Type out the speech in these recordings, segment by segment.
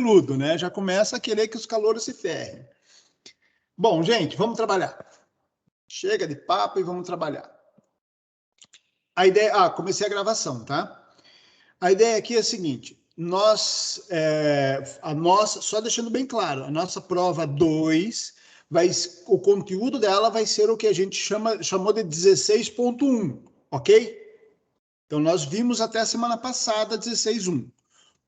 cabeludo, né? Já começa a querer que os calouros se ferrem. Bom, gente, vamos trabalhar. Chega de papo e vamos trabalhar. A ideia... comecei a gravação, tá? A ideia aqui é a seguinte, só deixando bem claro, a nossa prova 2, o conteúdo dela vai ser o que a gente chamou de 16.1, ok? Então, nós vimos até a semana passada 16.1.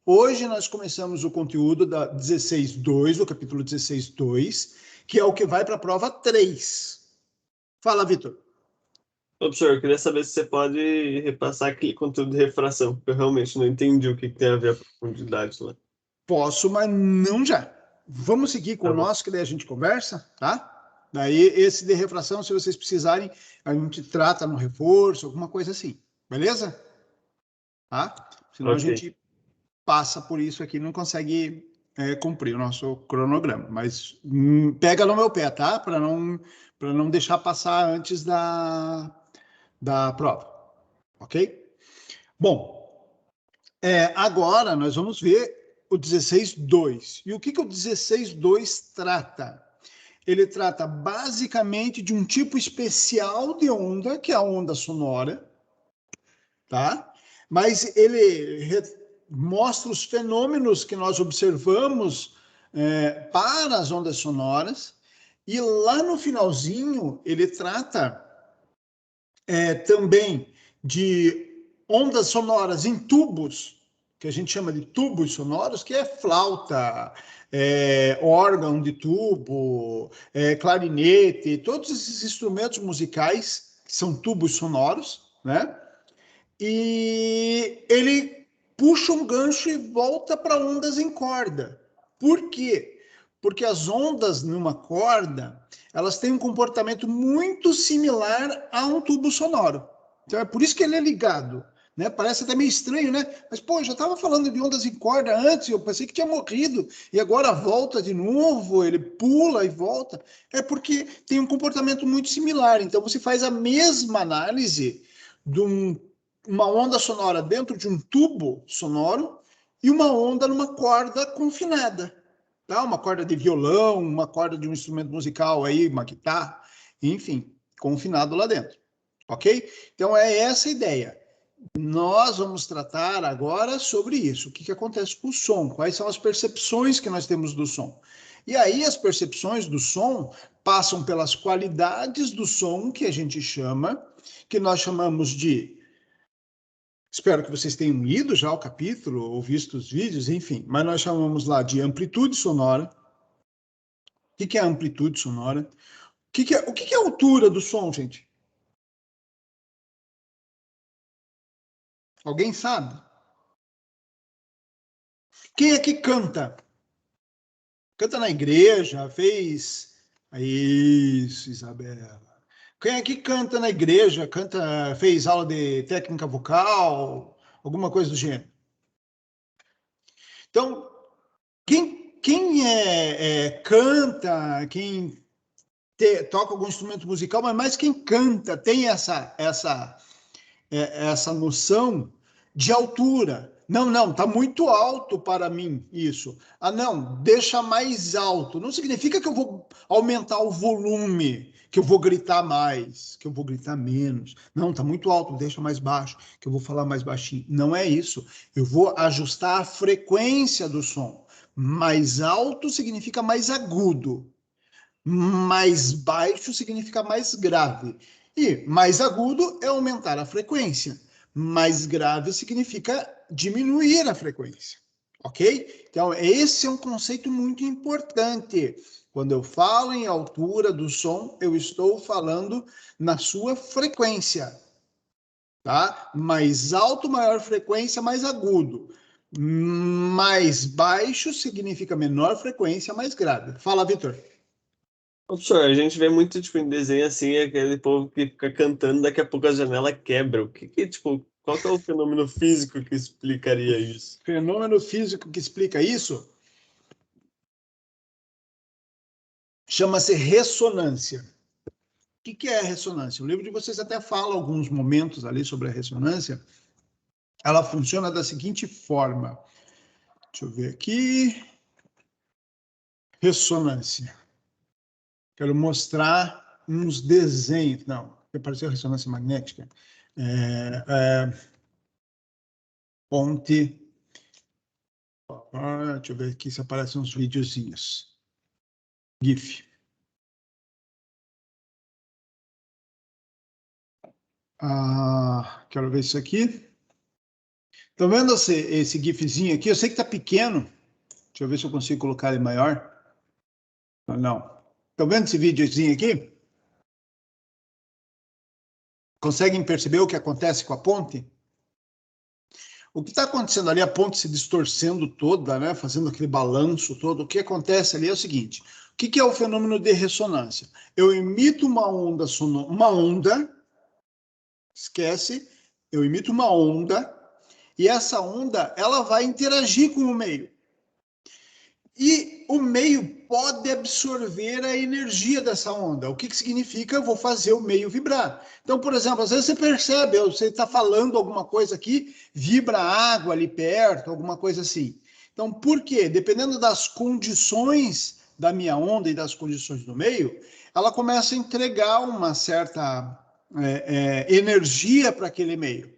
Hoje nós começamos o conteúdo da 16.2, o capítulo 16.2, que é o que vai para a prova 3. Fala, Vitor. Professor, eu queria saber se você pode repassar aquele conteúdo de refração, porque eu realmente não entendi o que tem a ver a profundidade lá. Posso, mas não já. Vamos seguir com o nosso, que daí a gente conversa, tá? Daí, esse de refração, se vocês precisarem, a gente trata no reforço, alguma coisa assim. Beleza? Tá? Senão a gente passa por isso aqui, não consegue cumprir o nosso cronograma. Mas pega no meu pé, tá? Para não deixar passar antes da prova. Ok? Bom, agora nós vamos ver o 16.2. E o que o 16.2 trata? Ele trata basicamente de um tipo especial de onda, que é a onda sonora, tá? Mas ele mostra os fenômenos que nós observamos para as ondas sonoras, e lá no finalzinho ele trata também de ondas sonoras em tubos, que a gente chama de tubos sonoros, que é flauta, órgão de tubo, clarinete, todos esses instrumentos musicais que são tubos sonoros, né? E ele puxa um gancho e volta para ondas em corda. Por quê? Porque as ondas numa corda, elas têm um comportamento muito similar a um tubo sonoro. Então é por isso que ele é ligado, né? Parece até meio estranho, né? Mas, pô, já estava falando de ondas em corda antes, eu pensei que tinha morrido, e agora volta de novo, ele pula e volta. É porque tem um comportamento muito similar. Então você faz a mesma análise de uma onda sonora dentro de um tubo sonoro e uma onda numa corda confinada. Tá? Uma corda de violão, uma corda de um instrumento musical aí, uma guitarra, enfim, confinado lá dentro. Ok? Então é essa a ideia. Nós vamos tratar agora sobre isso. O que acontece com o som? Quais são as percepções que nós temos do som? E aí as percepções do som passam pelas qualidades do som que a gente chama, que nós chamamos de... Espero que vocês tenham lido já o capítulo ou visto os vídeos, enfim. Mas nós chamamos lá de amplitude sonora. O que é amplitude sonora? O que é a altura do som, gente? Alguém sabe? Quem é que canta? Canta na igreja, fez... Isso, Isabela. Quem é que canta na igreja? Fez aula de técnica vocal? Alguma coisa do gênero? Então, quem canta, quem toca algum instrumento musical, mas mais quem canta tem essa noção de altura. Não, está muito alto para mim isso. Não, deixa mais alto. Não significa que eu vou aumentar o volume, que eu vou gritar mais, que eu vou gritar menos. Não, está muito alto, deixa mais baixo, que eu vou falar mais baixinho. Não é isso. Eu vou ajustar a frequência do som. Mais alto significa mais agudo. Mais baixo significa mais grave. E mais agudo é aumentar a frequência. Mais grave significa diminuir a frequência. Ok? Então, esse é um conceito muito importante. Quando eu falo em altura do som, eu estou falando na sua frequência. Tá? Mais alto, maior frequência, mais agudo. Mais baixo significa menor frequência, mais grave. Fala, Vitor. Professor, a gente vê muito, tipo, em desenho assim, aquele povo que fica cantando, daqui a pouco a janela quebra. Qual que é o fenômeno físico que explicaria isso? Fenômeno físico que explica isso chama-se ressonância. O que é a ressonância? O livro de vocês até fala alguns momentos ali sobre a ressonância. Ela funciona da seguinte forma. Deixa eu ver aqui. ressonância. Quero mostrar uns desenhos. Não, apareceu ressonância magnética. Ponte. Deixa eu ver aqui se aparecem uns videozinhos. GIF. Quero ver isso aqui. Estão vendo esse GIFzinho aqui? Eu sei que está pequeno. Deixa eu ver se eu consigo colocar ele maior. Não. Estão vendo esse videozinho aqui? Conseguem perceber o que acontece com a ponte? O que está acontecendo ali, a ponte se distorcendo toda, né, fazendo aquele balanço todo, o que acontece ali é o seguinte: o que é o fenômeno de ressonância? Eu emito uma onda sonora, esquece, eu emito uma onda, e essa onda ela vai interagir com o meio. E o meio pode absorver a energia dessa onda. O que significa? Eu vou fazer o meio vibrar. Então, por exemplo, às vezes você percebe, você está falando alguma coisa aqui, vibra água ali perto, alguma coisa assim. Então, por quê? Dependendo das condições da minha onda e das condições do meio, ela começa a entregar uma certa energia para aquele meio.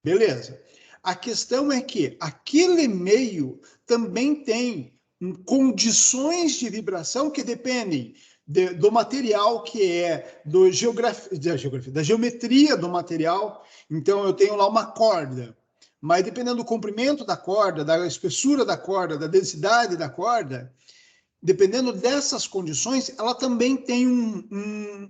Beleza. A questão é que aquele meio também tem condições de vibração que dependem do material que é da geometria do material. Então, eu tenho lá uma corda, mas dependendo do comprimento da corda, da espessura da corda, da densidade da corda, dependendo dessas condições, ela também tem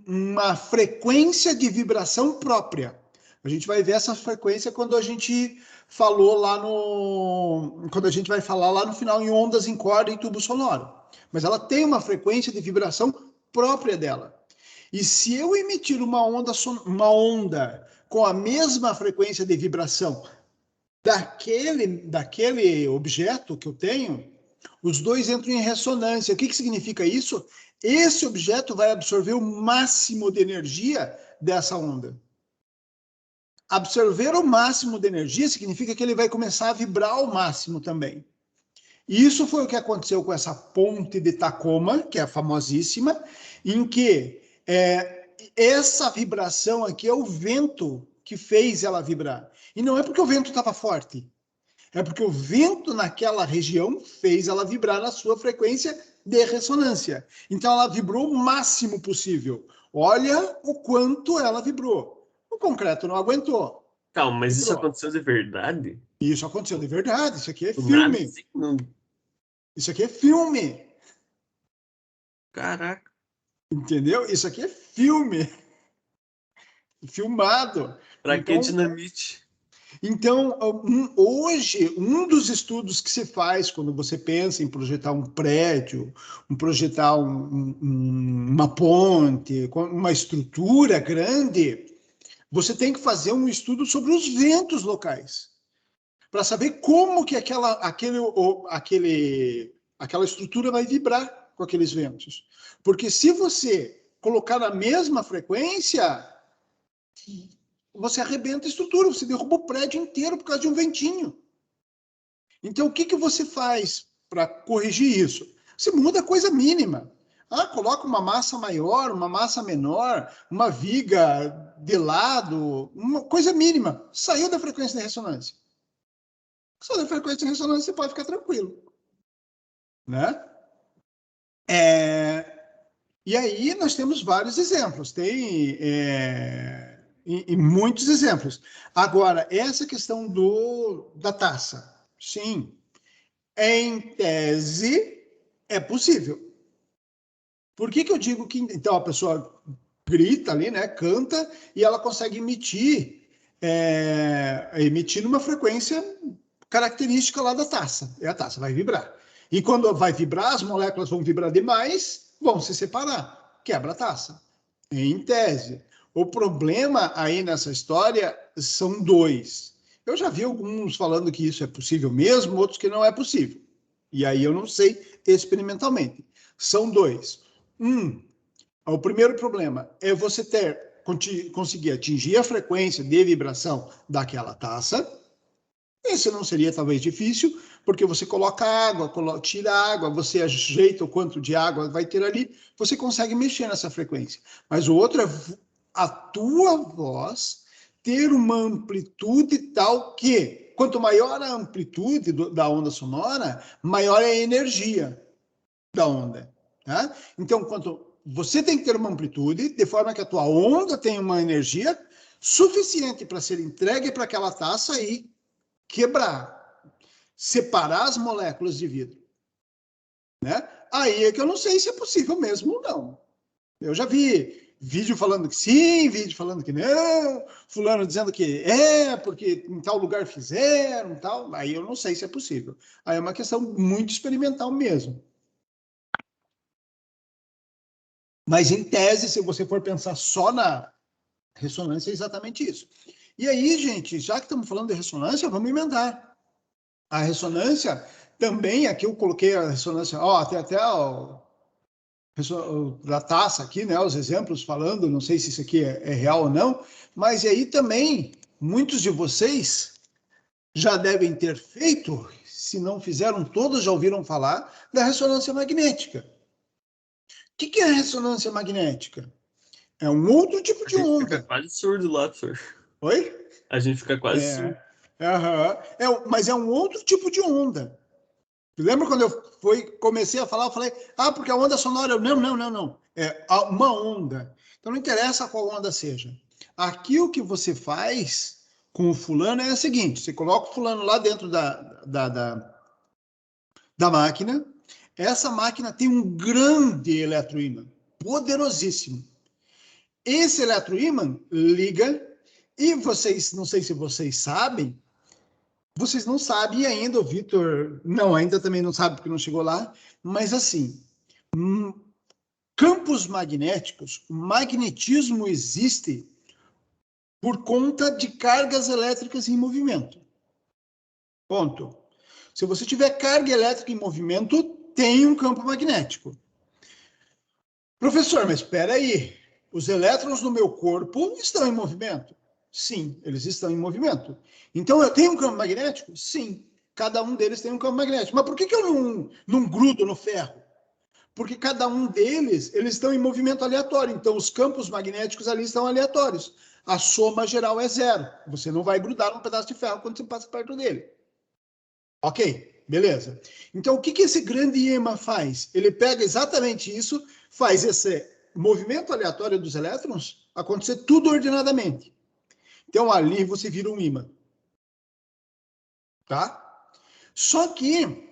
uma frequência de vibração própria. A gente vai ver essa frequência quando a gente falou lá quando a gente vai falar lá no final em ondas em corda e tubo sonoro. Mas ela tem uma frequência de vibração própria dela. E se eu emitir uma onda com a mesma frequência de vibração daquele objeto que eu tenho, os dois entram em ressonância. O que significa isso? Esse objeto vai absorver o máximo de energia dessa onda. Absorver o máximo de energia significa que ele vai começar a vibrar ao máximo também. E isso foi o que aconteceu com essa ponte de Tacoma, que é famosíssima, em que essa vibração aqui é o vento que fez ela vibrar. E não é porque o vento estava forte, é porque o vento naquela região fez ela vibrar na sua frequência de ressonância. Então ela vibrou o máximo possível. Olha o quanto ela vibrou. O concreto não aguentou. Calma, mas isso Vibrou. aconteceu de verdade? Isso aconteceu de verdade. Isso aqui é Nada filme. assim, não. Isso aqui é filme. Caraca. Entendeu? Isso aqui é filme. Filmado. Pra que Então, dinamite? Hoje, um dos estudos que se faz quando você pensa em projetar um prédio, projetar uma ponte, uma estrutura grande, você tem que fazer um estudo sobre os ventos locais, para saber como que aquela estrutura vai vibrar com aqueles ventos. Porque se você colocar na mesma frequência, você arrebenta a estrutura, você derruba o prédio inteiro por causa de um ventinho. Então, o que você faz para corrigir isso? Você muda a coisa mínima. Coloca uma massa maior, uma massa menor, uma viga de lado, uma coisa mínima. Saiu da frequência de ressonância. Saiu da frequência de ressonância, você pode ficar tranquilo. Né? E aí nós temos vários exemplos. Tem e muitos exemplos. Agora, essa questão da taça, sim, em tese é possível. Por que eu digo que então a pessoa grita ali, né, canta e ela consegue emitir numa frequência característica lá da taça. E a taça vai vibrar. E quando vai vibrar, as moléculas vão vibrar demais, vão se separar, quebra a taça. Em tese. O problema aí nessa história são dois. Eu já vi alguns falando que isso é possível mesmo, outros que não é possível. E aí eu não sei experimentalmente. São dois. O primeiro problema é você conseguir atingir a frequência de vibração daquela taça. Esse não seria talvez difícil, porque você coloca água, tira água, você ajeita o quanto de água vai ter ali, você consegue mexer nessa frequência. Mas o outro é a tua voz ter uma amplitude tal que, quanto maior a amplitude da onda sonora, maior é a energia da onda. Tá? Então, você tem que ter uma amplitude, de forma que a tua onda tenha uma energia suficiente para ser entregue para aquela taça e quebrar, separar as moléculas de vidro, né? Aí é que eu não sei se é possível mesmo ou não. Eu já vi vídeo falando que sim, vídeo falando que não, fulano dizendo que é, porque em tal lugar fizeram, tal. Aí eu não sei se é possível. Aí é uma questão muito experimental mesmo. Mas, em tese, se você for pensar só na ressonância, é exatamente isso. E aí, gente, já que estamos falando de ressonância, vamos emendar. A ressonância também, aqui eu coloquei a ressonância, ó, tem até da taça aqui, né, os exemplos falando, não sei se isso aqui é real ou não, mas aí também, muitos de vocês já devem ter feito, se não fizeram, todos já ouviram falar da ressonância magnética. O que é a ressonância magnética? É um outro tipo de A gente fica onda. quase surdo lá, professor. Oi? A gente fica quase surdo. Mas é um outro tipo de onda. Lembra quando eu comecei a falar, eu falei, porque a onda sonora... Não. É uma onda. Então não interessa qual onda seja. Aqui o que você faz com o fulano é o seguinte, você coloca o fulano lá dentro da máquina, essa máquina tem um grande eletroímã, poderosíssimo. Esse eletroímã liga e vocês, não sei se vocês sabem, vocês não sabem ainda, o Vitor, não, ainda também não sabe porque não chegou lá, mas assim, campos magnéticos, o magnetismo existe por conta de cargas elétricas em movimento. Ponto. Se você tiver carga elétrica em movimento, tem um campo magnético. Professor, mas espera aí, os elétrons do meu corpo estão em movimento? Sim, eles estão em movimento. Então, eu tenho um campo magnético? Sim, cada um deles tem um campo magnético. Mas por que eu não grudo no ferro? Porque cada um deles, eles estão em movimento aleatório. Então, os campos magnéticos ali estão aleatórios. A soma geral é zero. Você não vai grudar num pedaço de ferro quando você passa perto dele. Ok, beleza. Então, o que esse grande ímã faz? Ele pega exatamente isso, faz esse movimento aleatório dos elétrons acontecer tudo ordenadamente. Então, ali você vira um ímã. Tá? Só que,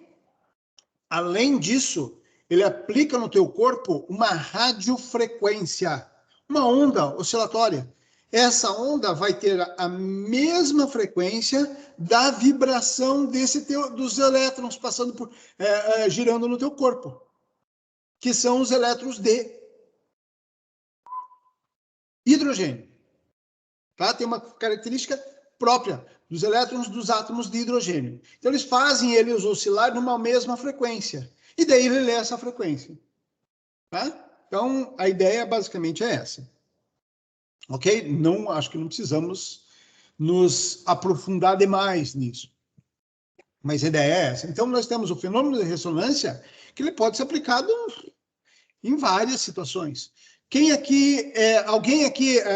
além disso, ele aplica no teu corpo uma radiofrequência, uma onda oscilatória. Essa onda vai ter a mesma frequência da vibração dos elétrons passando girando no teu corpo, que são os elétrons de hidrogênio. Tá? Tem uma característica própria dos elétrons dos átomos de hidrogênio. Então, eles fazem eles oscilar numa mesma frequência. E daí ele lê essa frequência. Tá? Então, a ideia basicamente é essa. Ok? Não, acho que não precisamos nos aprofundar demais nisso. Mas a ideia é essa. Então, nós temos o fenômeno de ressonância que ele pode ser aplicado em várias situações. Alguém aqui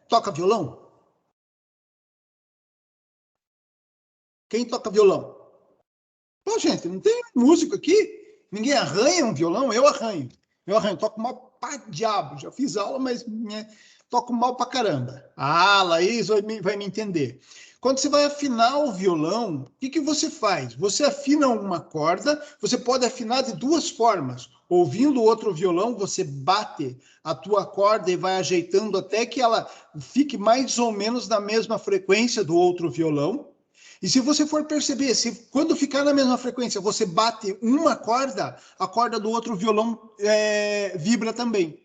toca violão? Quem toca violão? Pô, gente, não tem músico aqui? Ninguém arranha um violão? Eu arranho. Toco mal pra diabo. Já fiz aula, mas toco mal pra caramba. Laís vai me entender. Quando você vai afinar o violão, o que você faz? Você afina uma corda, você pode afinar de duas formas. Ouvindo outro violão, você bate a tua corda e vai ajeitando até que ela fique mais ou menos na mesma frequência do outro violão. E se você for perceber, quando ficar na mesma frequência, você bate uma corda, a corda do outro violão vibra também.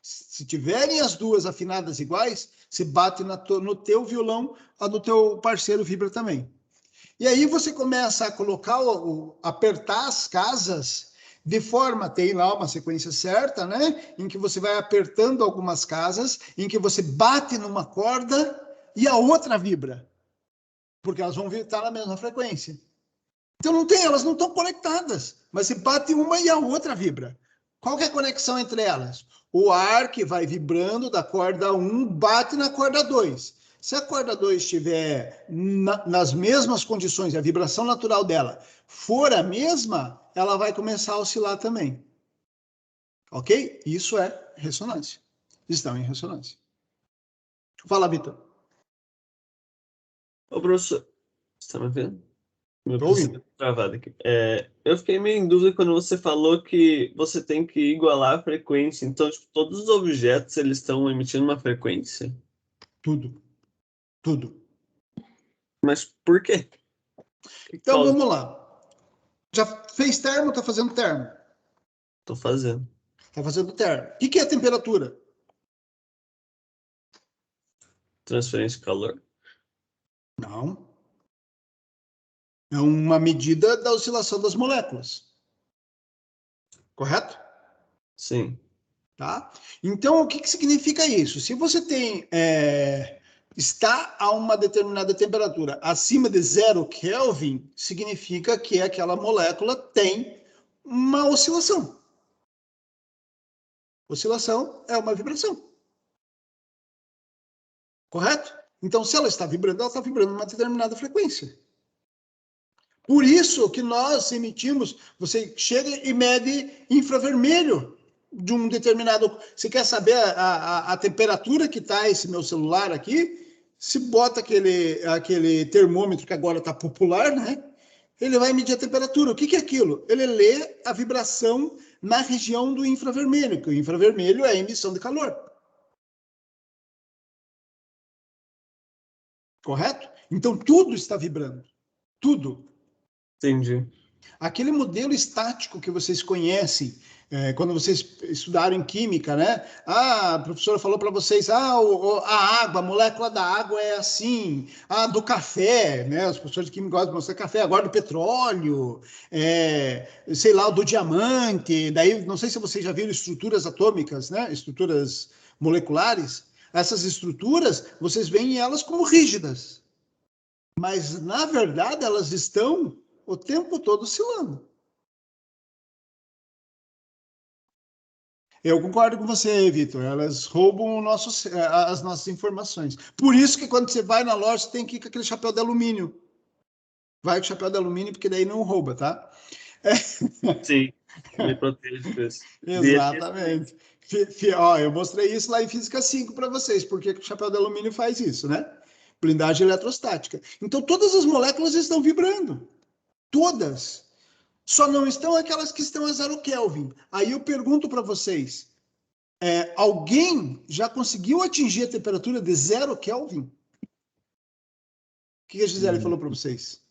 Se tiverem as duas afinadas iguais, você bate no teu violão, a do teu parceiro vibra também. E aí você começa a colocar, apertar as casas de forma, tem lá uma sequência certa, né? Em que você vai apertando algumas casas, em que você bate numa corda e a outra vibra. porque elas vão estar na mesma frequência. Então elas não estão conectadas, mas se bate uma e a outra vibra. Qual que é a conexão entre elas? O ar que vai vibrando da corda 1 bate na corda 2. Se a corda 2 estiver nas mesmas condições, a vibração natural dela for a mesma, ela vai começar a oscilar também. Ok? Isso é ressonância. Estão em ressonância. Fala, Vitor. Ô, professor, você tá me vendo? Meu Estou PC ouvindo. tá travado aqui. Eu fiquei meio em dúvida quando você falou que você tem que igualar a frequência. Então, tipo, todos os objetos, eles estão emitindo uma frequência? Tudo. Tudo. Mas por quê? O que Então, causa? vamos lá. Já fez termo? Está fazendo termo. Tô fazendo. Está fazendo termo. O que é a temperatura? Transferência de calor? Não. É uma medida da oscilação das moléculas. Correto? Sim. Tá? Então, o que significa isso? Se você está a uma determinada temperatura acima de 0 Kelvin, significa que aquela molécula tem uma oscilação. Oscilação é uma vibração. Correto? Então, se ela está vibrando numa determinada frequência. Por isso que nós emitimos, você chega e mede infravermelho de um determinado. Você quer saber a temperatura que está esse meu celular aqui? Se bota aquele termômetro que agora está popular, né? Ele vai medir a temperatura. O que é aquilo? Ele lê a vibração na região do infravermelho, que o infravermelho é a emissão de calor. Correto? Então tudo está vibrando. Tudo. Entendi. Aquele modelo estático que vocês conhecem, quando vocês estudaram em química, né? Ah, a professora falou para vocês, a água, a molécula da água é assim, do café, né? Os professores de química gostam de mostrar café, agora do petróleo, sei lá, do diamante, daí não sei se vocês já viram estruturas atômicas, né? Estruturas moleculares. Essas estruturas, vocês veem elas como rígidas, mas na verdade elas estão o tempo todo oscilando. Eu concordo com você, Vitor. Elas roubam as nossas informações. Por isso que quando você vai na loja, você tem que ir com aquele chapéu de alumínio. Vai com o chapéu de alumínio, porque daí não rouba, tá? Sim. Me protege disso. Exatamente. Eu mostrei isso lá em Física 5 para vocês, porque o chapéu de alumínio faz isso, né? Blindagem eletrostática. Então, todas as moléculas estão vibrando. Todas. Só não estão aquelas que estão a 0 Kelvin. Aí eu pergunto para vocês, alguém já conseguiu atingir a temperatura de 0 Kelvin? O que a Gisele falou para vocês?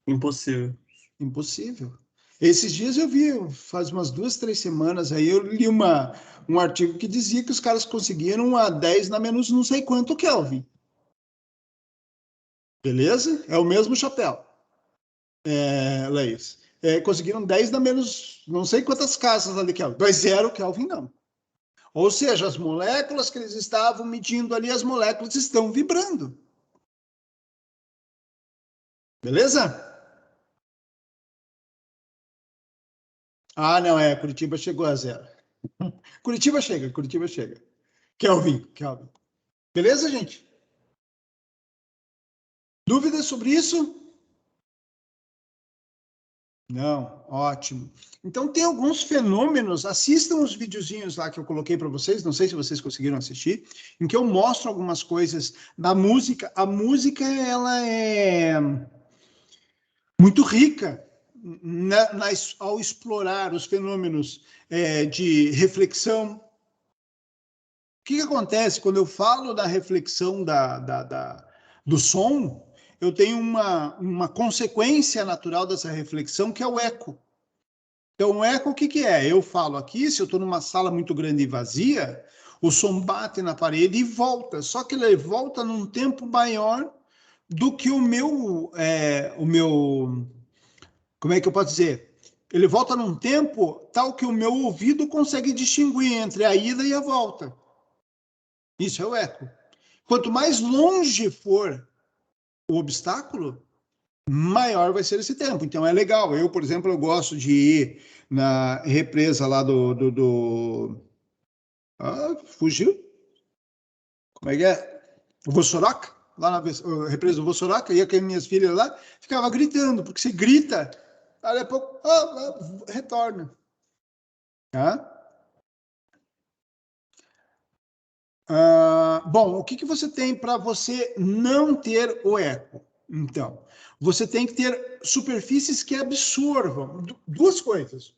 Impossível. Impossível. Esses dias eu vi, faz umas 2, 3 semanas, aí eu li um artigo que dizia que os caras conseguiram a 10 na menos não sei quanto Kelvin. Beleza? É o mesmo chapéu, Laís. Conseguiram 10 na menos não sei quantas casas ali Kelvin, mas 0 Kelvin não. Ou seja, as moléculas que eles estavam medindo ali, as moléculas estão vibrando. Beleza? Ah, não, Curitiba chegou a 0. Curitiba chega. Kelvin. Beleza, gente? Dúvidas sobre isso? Não, ótimo. Então, tem alguns fenômenos, assistam os videozinhos lá que eu coloquei para vocês, não sei se vocês conseguiram assistir, em que eu mostro algumas coisas da música. A música, ela é muito rica ao explorar os fenômenos de reflexão. O que acontece quando eu falo da reflexão do som? Eu tenho uma consequência natural dessa reflexão, que é o eco. Então, o eco, o que é? Eu falo aqui, se eu estou numa sala muito grande e vazia, o som bate na parede e volta, só que ele volta num tempo maior do que como é que eu posso dizer? Ele volta num tempo tal que o meu ouvido consegue distinguir entre a ida e a volta. Isso é o eco. Quanto mais longe for o obstáculo, maior vai ser esse tempo. Então é legal. Eu, por exemplo, eu gosto de ir na represa lá fugiu? Como é que é? Vossoroca? Lá na represa do Vossoroca, ia com as minhas filhas lá, ficava gritando, porque se grita, aí a pouco retorna. Tá? Bom, o que você tem para você não ter o eco? Então, você tem que ter superfícies que absorvam duas coisas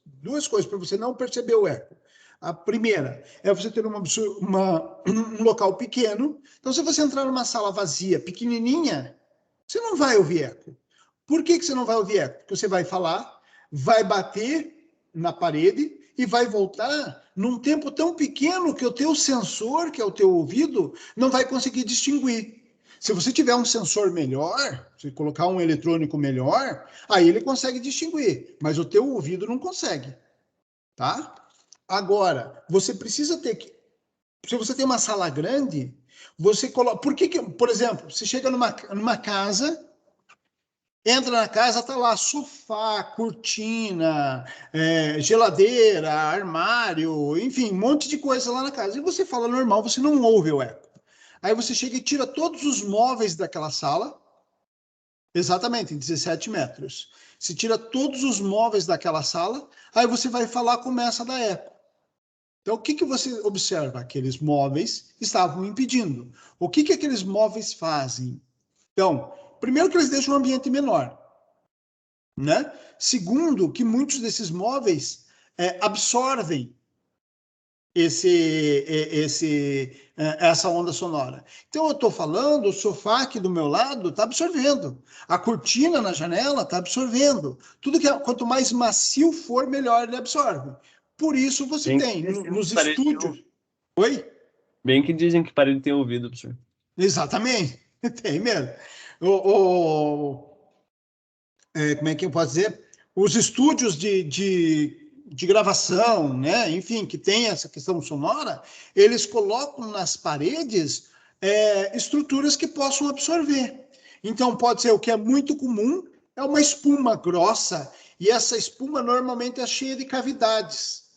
para você não perceber o eco. A primeira é você ter um local pequeno. Então, se você entrar numa sala vazia, pequenininha, você não vai ouvir eco. Por que você não vai ouvir eco? Porque você vai falar, vai bater na parede e vai voltar num tempo tão pequeno que o teu sensor, que é o teu ouvido, não vai conseguir distinguir. Se você tiver um sensor melhor, se colocar um eletrônico melhor, aí ele consegue distinguir, mas o teu ouvido não consegue, tá? Agora, você precisa ter que, se você tem uma sala grande, você coloca, por exemplo, você chega numa casa, entra na casa, tá lá sofá, cortina, geladeira, armário, enfim, um monte de coisa lá na casa. E você fala normal, você não ouve o eco. Aí você chega e tira todos os móveis daquela sala, exatamente, em 17 metros. Se tira todos os móveis daquela sala, aí você vai falar, começa a dar eco. Então, o que você observa? Aqueles móveis estavam impedindo. O que aqueles móveis fazem? Então, primeiro que eles deixam o ambiente menor, né? Segundo, que muitos desses móveis absorvem essa onda sonora. Então, eu estou falando, o sofá aqui do meu lado está absorvendo, a cortina na janela está absorvendo. Tudo que quanto mais macio for, melhor ele absorve. Por isso você Bem que tem dizem que nos parede tem estúdios. Oi? Bem que dizem que parede tem ouvido, professor. Exatamente, tem mesmo. Como é que eu posso dizer? Os estúdios de gravação, né? Enfim, que tem essa questão sonora, eles colocam nas paredes estruturas que possam absorver. Então, pode ser o que é muito comum, é uma espuma grossa, e essa espuma normalmente é cheia de cavidades,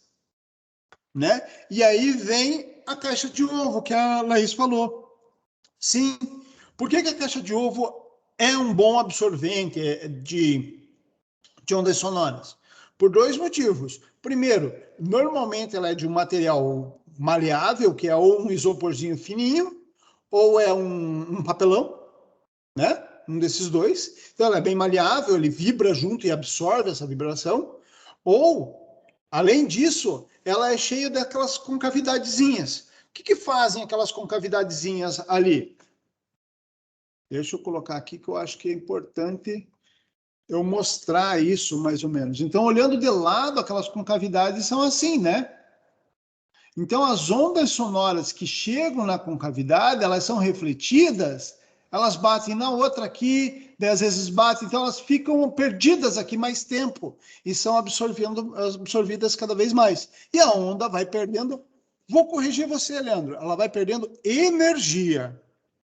né? E aí vem a caixa de ovo, que a Laís falou. Sim, por que a caixa de ovo é um bom absorvente de ondas sonoras? Por dois motivos. Primeiro, normalmente ela é de um material maleável, que é ou um isoporzinho fininho, ou é um papelão, né? Um desses dois. Então ela é bem maleável, ele vibra junto e absorve essa vibração. Ou, além disso, ela é cheia daquelas concavidadezinhas. O que fazem aquelas concavidadezinhas ali? Deixa eu colocar aqui que eu acho que é importante eu mostrar isso mais ou menos. Então, olhando de lado, aquelas concavidades são assim, né? Então, as ondas sonoras que chegam na concavidade, elas são refletidas, elas batem na outra aqui, 10 vezes batem, então elas ficam perdidas aqui mais tempo e são absorvidas cada vez mais. E a onda vai perdendo. Vou corrigir você, Leandro. Ela vai perdendo energia.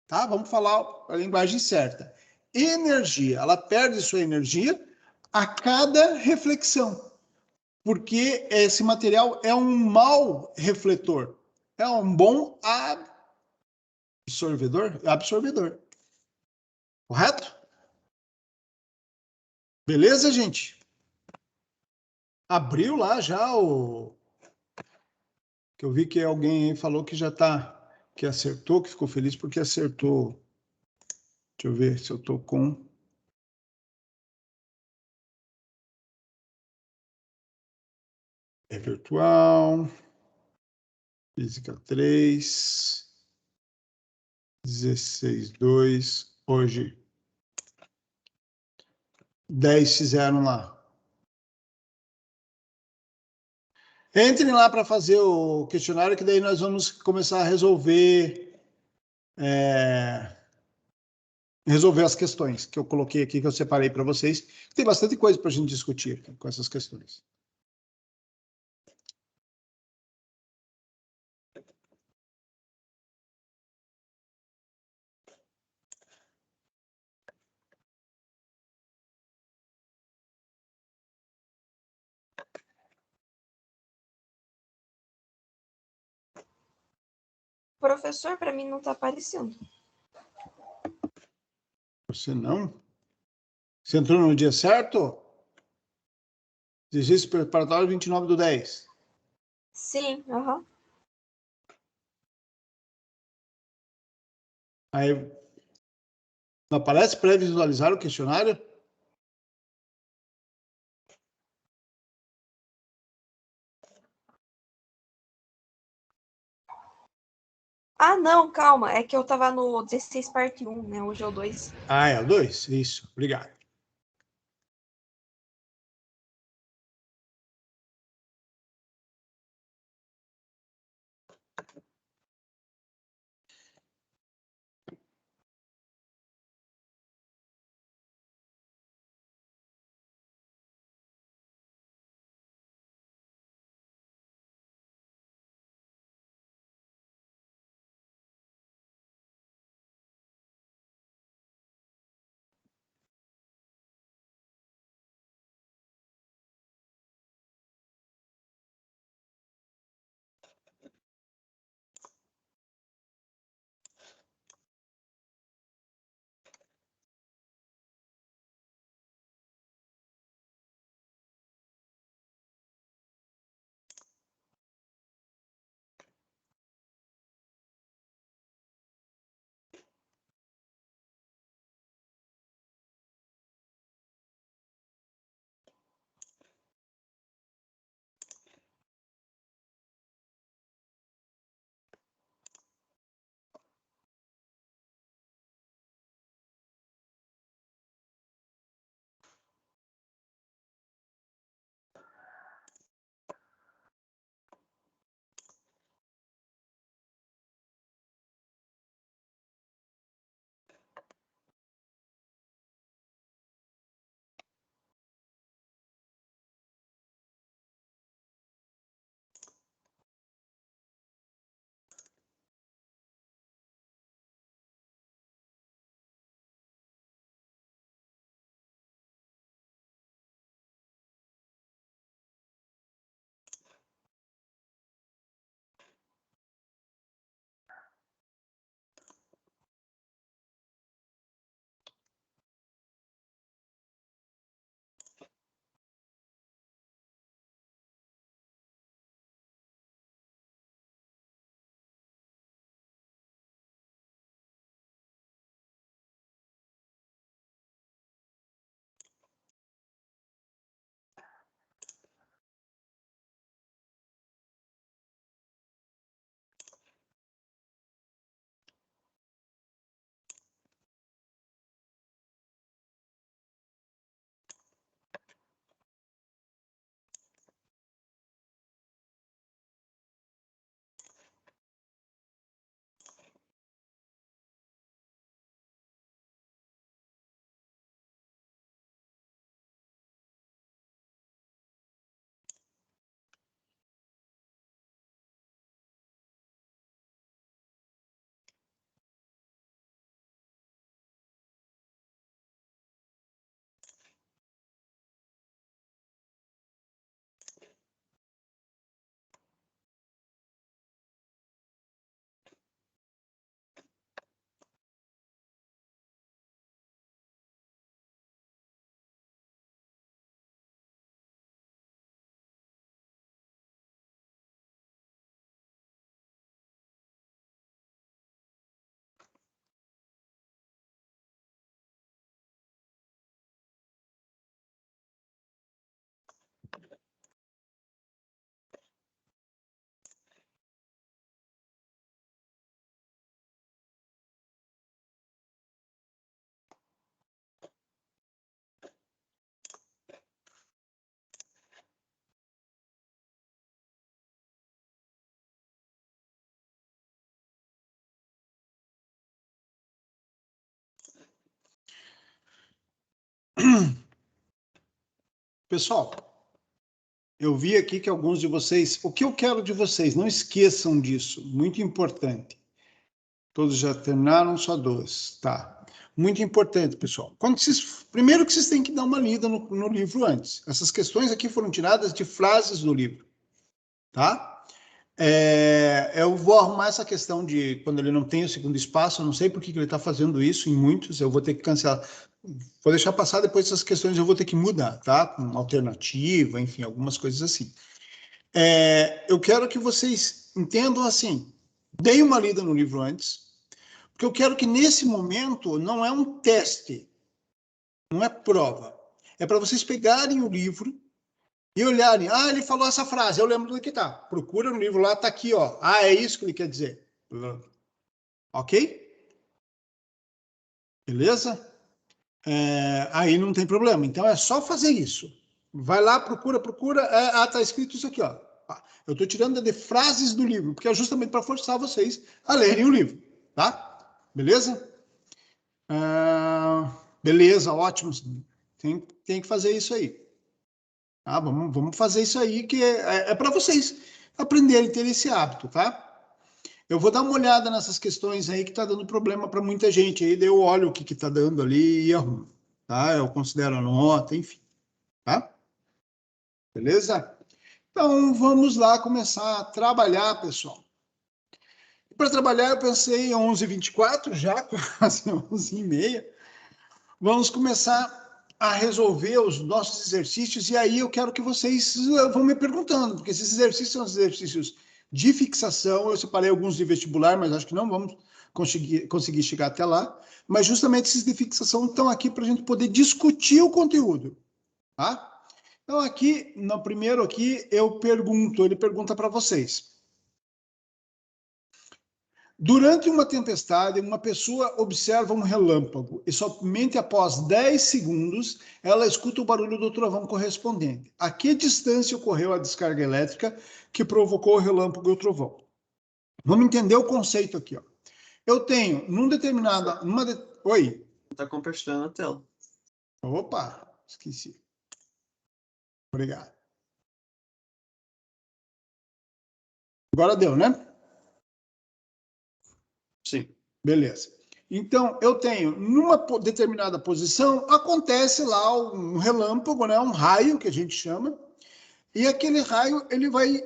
Tá? Vamos falar a linguagem certa. Energia, ela perde sua energia a cada reflexão, porque esse material é um mau refletor, é um bom absorvedor. Correto? Beleza, gente? Abriu lá já o que eu vi que alguém falou que já tá, que acertou, que ficou feliz porque acertou. Deixa eu ver se eu tô com virtual. Física 3, 16/2. Hoje, 10 fizeram lá. Entrem lá para fazer o questionário, que daí nós vamos começar a resolver as questões que eu coloquei aqui, que eu separei para vocês. Tem bastante coisa para a gente discutir com essas questões. Professor, para mim não tá aparecendo. Você não? Você entrou no dia certo? Exercício preparatório 29/10. Sim, aham. Aí, não aparece pré-visualizar o questionário? Ah, não, calma. É que eu tava no 16 parte 1, né? Hoje é o 2. Ah, é o 2? Isso, obrigado. Pessoal, eu vi aqui que alguns de vocês... O que eu quero de vocês? Não esqueçam disso, muito importante. Todos já terminaram, só 2. Tá. Muito importante, pessoal. Primeiro que vocês têm que dar uma lida no livro antes. Essas questões aqui foram tiradas de frases do livro. Tá? Eu vou arrumar essa questão de quando ele não tem o segundo espaço, eu não sei por que ele está fazendo isso em muitos, eu vou ter que cancelar. Vou deixar passar, depois essas questões eu vou ter que mudar, tá? Com alternativa, enfim, algumas coisas assim. Eu quero que vocês entendam assim, deem uma lida no livro antes, porque eu quero que nesse momento não é um teste, não é prova. É para vocês pegarem o livro e olharem, ele falou essa frase, eu lembro do que tá. Procura no livro lá, tá aqui, ó. É isso que ele quer dizer. Ok? Beleza? Aí não tem problema. Então é só fazer isso. Vai lá, procura. Tá escrito isso aqui, ó. Eu estou tirando de frases do livro, porque é justamente para forçar vocês a lerem o livro, tá? Beleza? Beleza, ótimo. Tem que fazer isso aí. Vamos fazer isso aí, que é para vocês aprenderem a ter esse hábito, tá? Eu vou dar uma olhada nessas questões aí que está dando problema para muita gente. Aí daí eu olho o que está dando ali e arrumo, tá? Eu considero a nota, enfim, tá? Beleza? Então, vamos lá começar a trabalhar, pessoal. Para trabalhar, eu pensei em 11h24, já quase 11h30. Vamos começar a resolver os nossos exercícios, e aí eu quero que vocês vão me perguntando, porque esses exercícios são exercícios de fixação. Eu separei alguns de vestibular, mas acho que não vamos conseguir chegar até lá. Mas justamente esses de fixação estão aqui para a gente poder discutir o conteúdo, tá? Então, aqui, no primeiro aqui, ele pergunta para vocês. Durante uma tempestade, uma pessoa observa um relâmpago e somente após 10 segundos ela escuta o barulho do trovão correspondente. A que distância ocorreu a descarga elétrica que provocou o relâmpago e o trovão? Vamos entender o conceito aqui, ó. Eu tenho, Oi? Está compartilhando a tela. Opa, esqueci. Obrigado. Agora deu, né? Sim. Beleza. Então, eu tenho, numa determinada posição, acontece lá um relâmpago, né? Um raio, que a gente chama, e aquele raio ele vai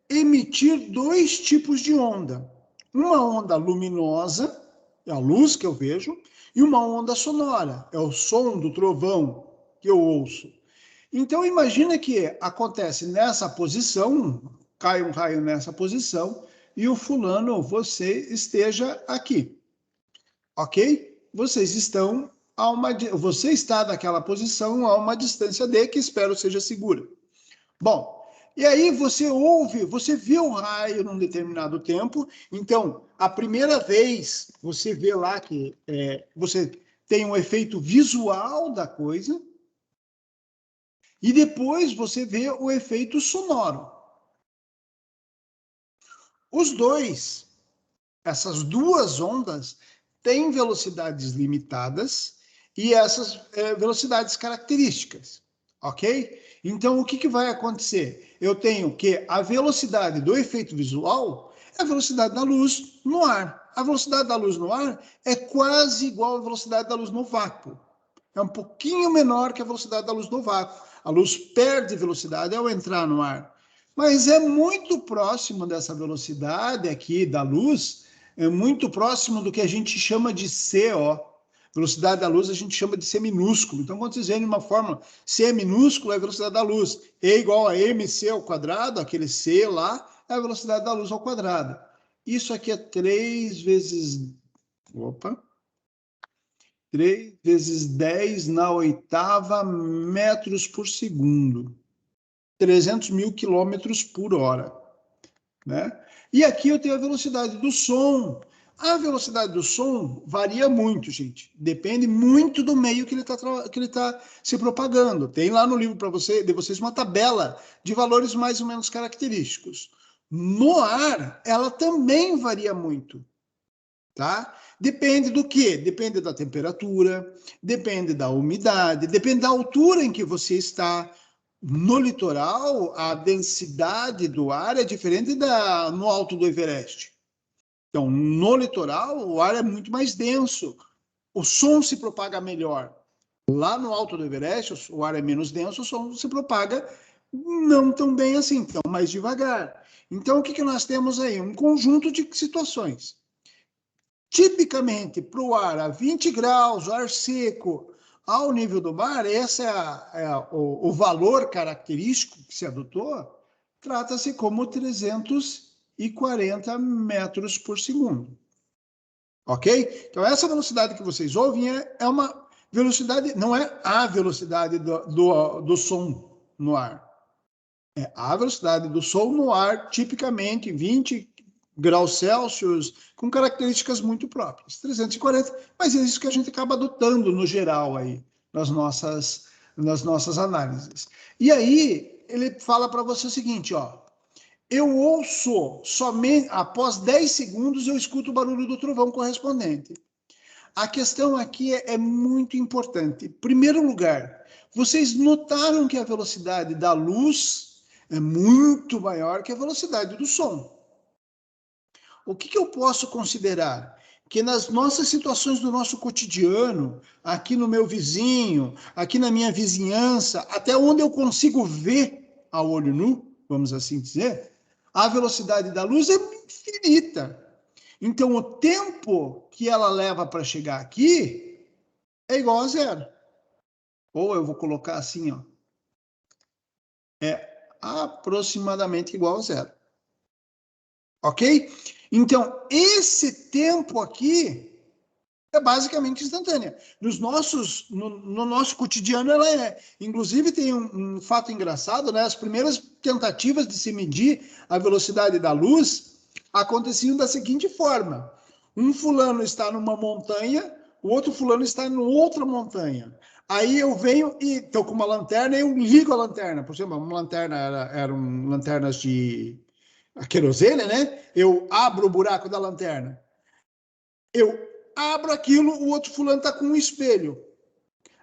emitir dois tipos de onda. Uma onda luminosa, é a luz que eu vejo, e uma onda sonora, é o som do trovão que eu ouço. Então, imagina que acontece nessa posição, cai um raio nessa posição, e o fulano, você esteja aqui. Ok? Você está naquela posição a uma distância D, que espero seja segura. Bom, e aí você vê o raio num determinado tempo. Então, a primeira vez você vê lá que você tem um efeito visual da coisa, e depois você vê o efeito sonoro. Essas duas ondas têm velocidades limitadas e essas velocidades características, ok? Então, o que vai acontecer? Eu tenho que a velocidade do efeito visual é a velocidade da luz no ar. A velocidade da luz no ar é quase igual à velocidade da luz no vácuo. É um pouquinho menor que a velocidade da luz no vácuo. A luz perde velocidade ao entrar no ar. Mas é muito próximo dessa velocidade aqui da luz, é muito próximo do que a gente chama de C, ó. Velocidade da luz a gente chama de C minúsculo. Então, quando vocês veem uma fórmula, C minúsculo é a velocidade da luz. E igual a mc ao quadrado, aquele C lá, é a velocidade da luz ao quadrado. Isso aqui é 3 vezes 10 na oitava metros por segundo. 300 mil quilômetros por hora, né? E aqui eu tenho a velocidade do som. A velocidade do som varia muito, gente. Depende muito do meio que ele tá se propagando. Tem lá no livro para vocês uma tabela de valores mais ou menos característicos. No ar, ela também varia muito, tá? Depende do quê? Depende da temperatura, depende da umidade, depende da altura em que você está. No litoral, a densidade do ar é diferente no alto do Everest. Então, no litoral, o ar é muito mais denso. O som se propaga melhor. Lá no alto do Everest, o ar é menos denso, o som se propaga não tão bem assim, tão mais devagar. Então, o que nós temos aí? Um conjunto de situações. Tipicamente, para o ar a 20 graus, o ar seco, ao nível do mar, esse o valor característico que se adotou, trata-se como 340 metros por segundo. Ok? Então, essa velocidade que vocês ouvem é uma velocidade, não é a velocidade do som no ar. É a velocidade do som no ar, tipicamente 20 graus Celsius, com características muito próprias. 340, mas é isso que a gente acaba adotando no geral aí, nas nossas análises. E aí, ele fala para você o seguinte, ó, eu ouço somente, após 10 segundos, eu escuto o barulho do trovão correspondente. A questão aqui é muito importante. Em primeiro lugar, vocês notaram que a velocidade da luz é muito maior que a velocidade do som. O que eu posso considerar? Que nas nossas situações do nosso cotidiano, aqui no meu vizinho, aqui na minha vizinhança, até onde eu consigo ver a olho nu, vamos assim dizer, a velocidade da luz é infinita. Então, o tempo que ela leva para chegar aqui é igual a zero. Ou eu vou colocar assim, ó, é aproximadamente igual a zero. Ok? Então, esse tempo aqui é basicamente instantânea. No nosso cotidiano, ela é. Inclusive, tem um fato engraçado, né? As primeiras tentativas de se medir a velocidade da luz aconteciam da seguinte forma. Um fulano está numa montanha, o outro fulano está em outra montanha. Aí eu venho e estou com uma lanterna e eu ligo a lanterna. Por exemplo, uma lanterna eram lanternas de querosene, né? Eu abro o buraco da lanterna. Eu abro aquilo, o outro fulano está com um espelho.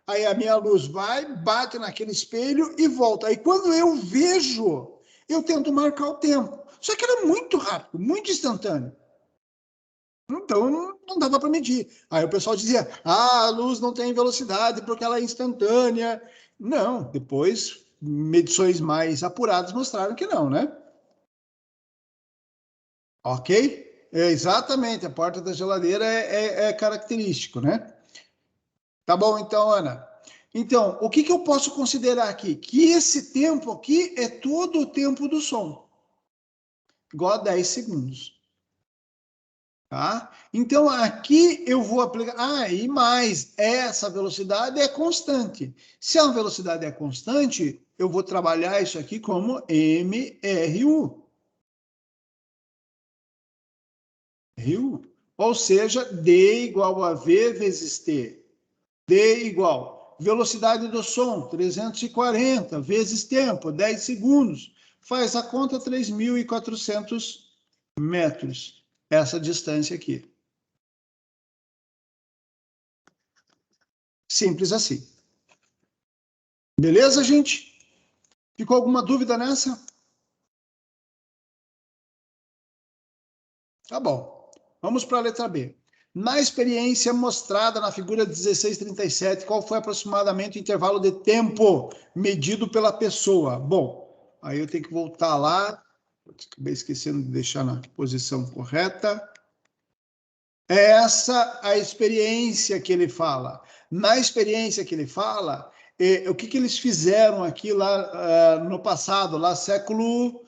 Aí a minha luz vai, bate naquele espelho e volta. Aí quando eu vejo, eu tento marcar o tempo. Só que era muito rápido, muito instantâneo. Então não dava para medir. Aí o pessoal dizia: a luz não tem velocidade porque ela é instantânea. Não, depois medições mais apuradas mostraram que não, né? Ok? Exatamente, a porta da geladeira é característico, né? Tá bom, então, Ana. Então, o que eu posso considerar aqui? Que esse tempo aqui é todo o tempo do som, igual a 10 segundos. Tá? Então, aqui eu vou aplicar. Ah, e mais, essa velocidade é constante. Se a velocidade é constante, eu vou trabalhar isso aqui como MRU. RU. Ou seja, D igual a V vezes T. D igual velocidade do som, 340, vezes tempo, 10 segundos. Faz a conta, 3.400 metros. Essa distância aqui. Simples assim. Beleza, gente? Ficou alguma dúvida nessa? Tá bom. Vamos para a letra B. Na experiência mostrada na figura 1637, qual foi aproximadamente o intervalo de tempo medido pela pessoa? Bom, aí eu tenho que voltar lá. Acabei esquecendo de deixar na posição correta. É essa a experiência que ele fala. Na experiência que ele fala, o que eles fizeram aqui lá no passado, lá século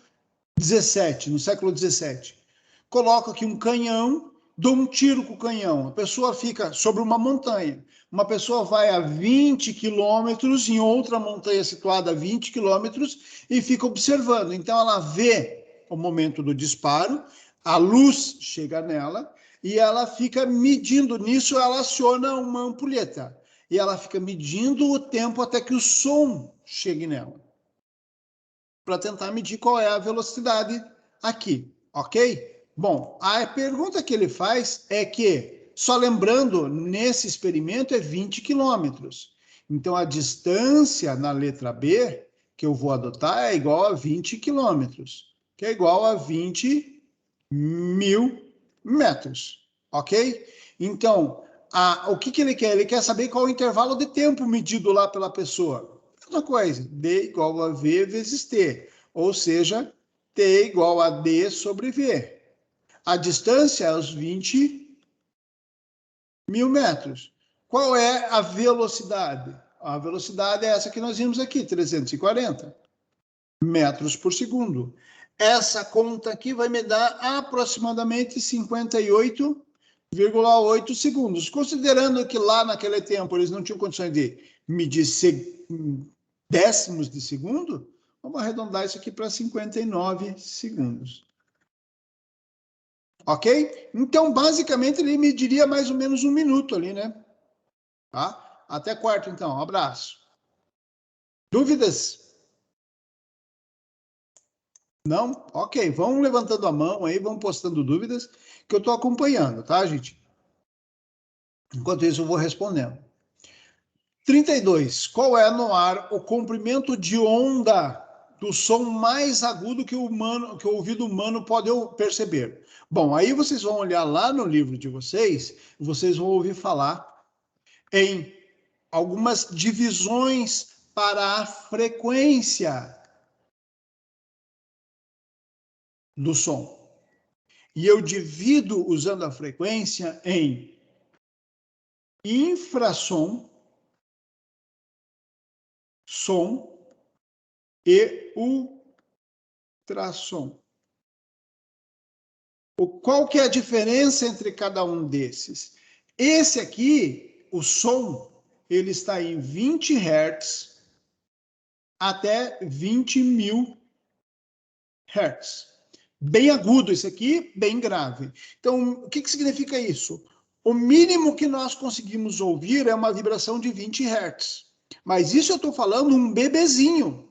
17, no século 17. Coloco aqui um canhão, dou um tiro com o canhão, a pessoa fica sobre uma montanha, uma pessoa vai a 20 quilômetros em outra montanha situada a 20 quilômetros e fica observando. Então ela vê o momento do disparo, a luz chega nela e ela fica medindo. Nisso ela aciona uma ampulheta e ela fica medindo o tempo até que o som chegue nela, para tentar medir qual é a velocidade aqui, ok? Bom, a pergunta que ele faz é que, só lembrando, nesse experimento é 20 quilômetros. Então, a distância na letra B que eu vou adotar é igual a 20 quilômetros, que é igual a 20 mil metros, ok? Então, o que ele quer? Ele quer saber qual é o intervalo de tempo medido lá pela pessoa. mesma coisa, D igual a V vezes T, ou seja, T igual a D sobre V. A distância é os 20 mil metros. Qual é a velocidade? A velocidade é essa que nós vimos aqui, 340 metros por segundo. Essa conta aqui vai me dar aproximadamente 58,8 segundos. Considerando que lá naquele tempo eles não tinham condições de medir décimos de segundo, vamos arredondar isso aqui para 59 segundos. Ok? Então, basicamente, ele mediria mais ou menos 1 minuto ali, né? Tá? Até quarto, então. Um abraço. Dúvidas? Não? Ok, vão levantando a mão aí, vão postando dúvidas, que eu estou acompanhando, tá, gente? Enquanto isso, eu vou respondendo. 32. Qual é no ar o comprimento de onda do som mais agudo que o ouvido humano pode perceber? Bom, aí vocês vão olhar lá no livro de vocês, e vocês vão ouvir falar em algumas divisões para a frequência do som. E eu divido, usando a frequência, em infrassom, som e ultrassom. Qual que é a diferença entre cada um desses? Esse aqui, o som, ele está em 20 Hz até 20 mil Hz. Bem agudo esse aqui, bem grave. Então, o que significa isso? O mínimo que nós conseguimos ouvir é uma vibração de 20 Hz. Mas isso eu estou falando um bebezinho,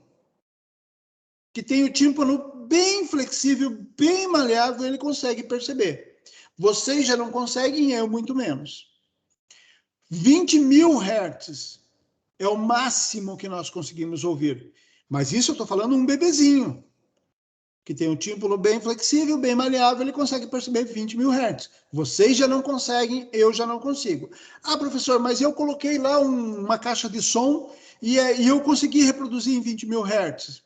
que tem o tímpano bem flexível, bem maleável, ele consegue perceber. Vocês já não conseguem, eu muito menos. 20 mil Hz é o máximo que nós conseguimos ouvir. Mas isso eu estou falando um bebezinho, que tem um tímpano bem flexível, bem maleável, ele consegue perceber 20 mil Hz. Vocês já não conseguem, eu já não consigo. Ah, professor, mas eu coloquei lá uma caixa de som e eu consegui reproduzir em 20 mil Hz.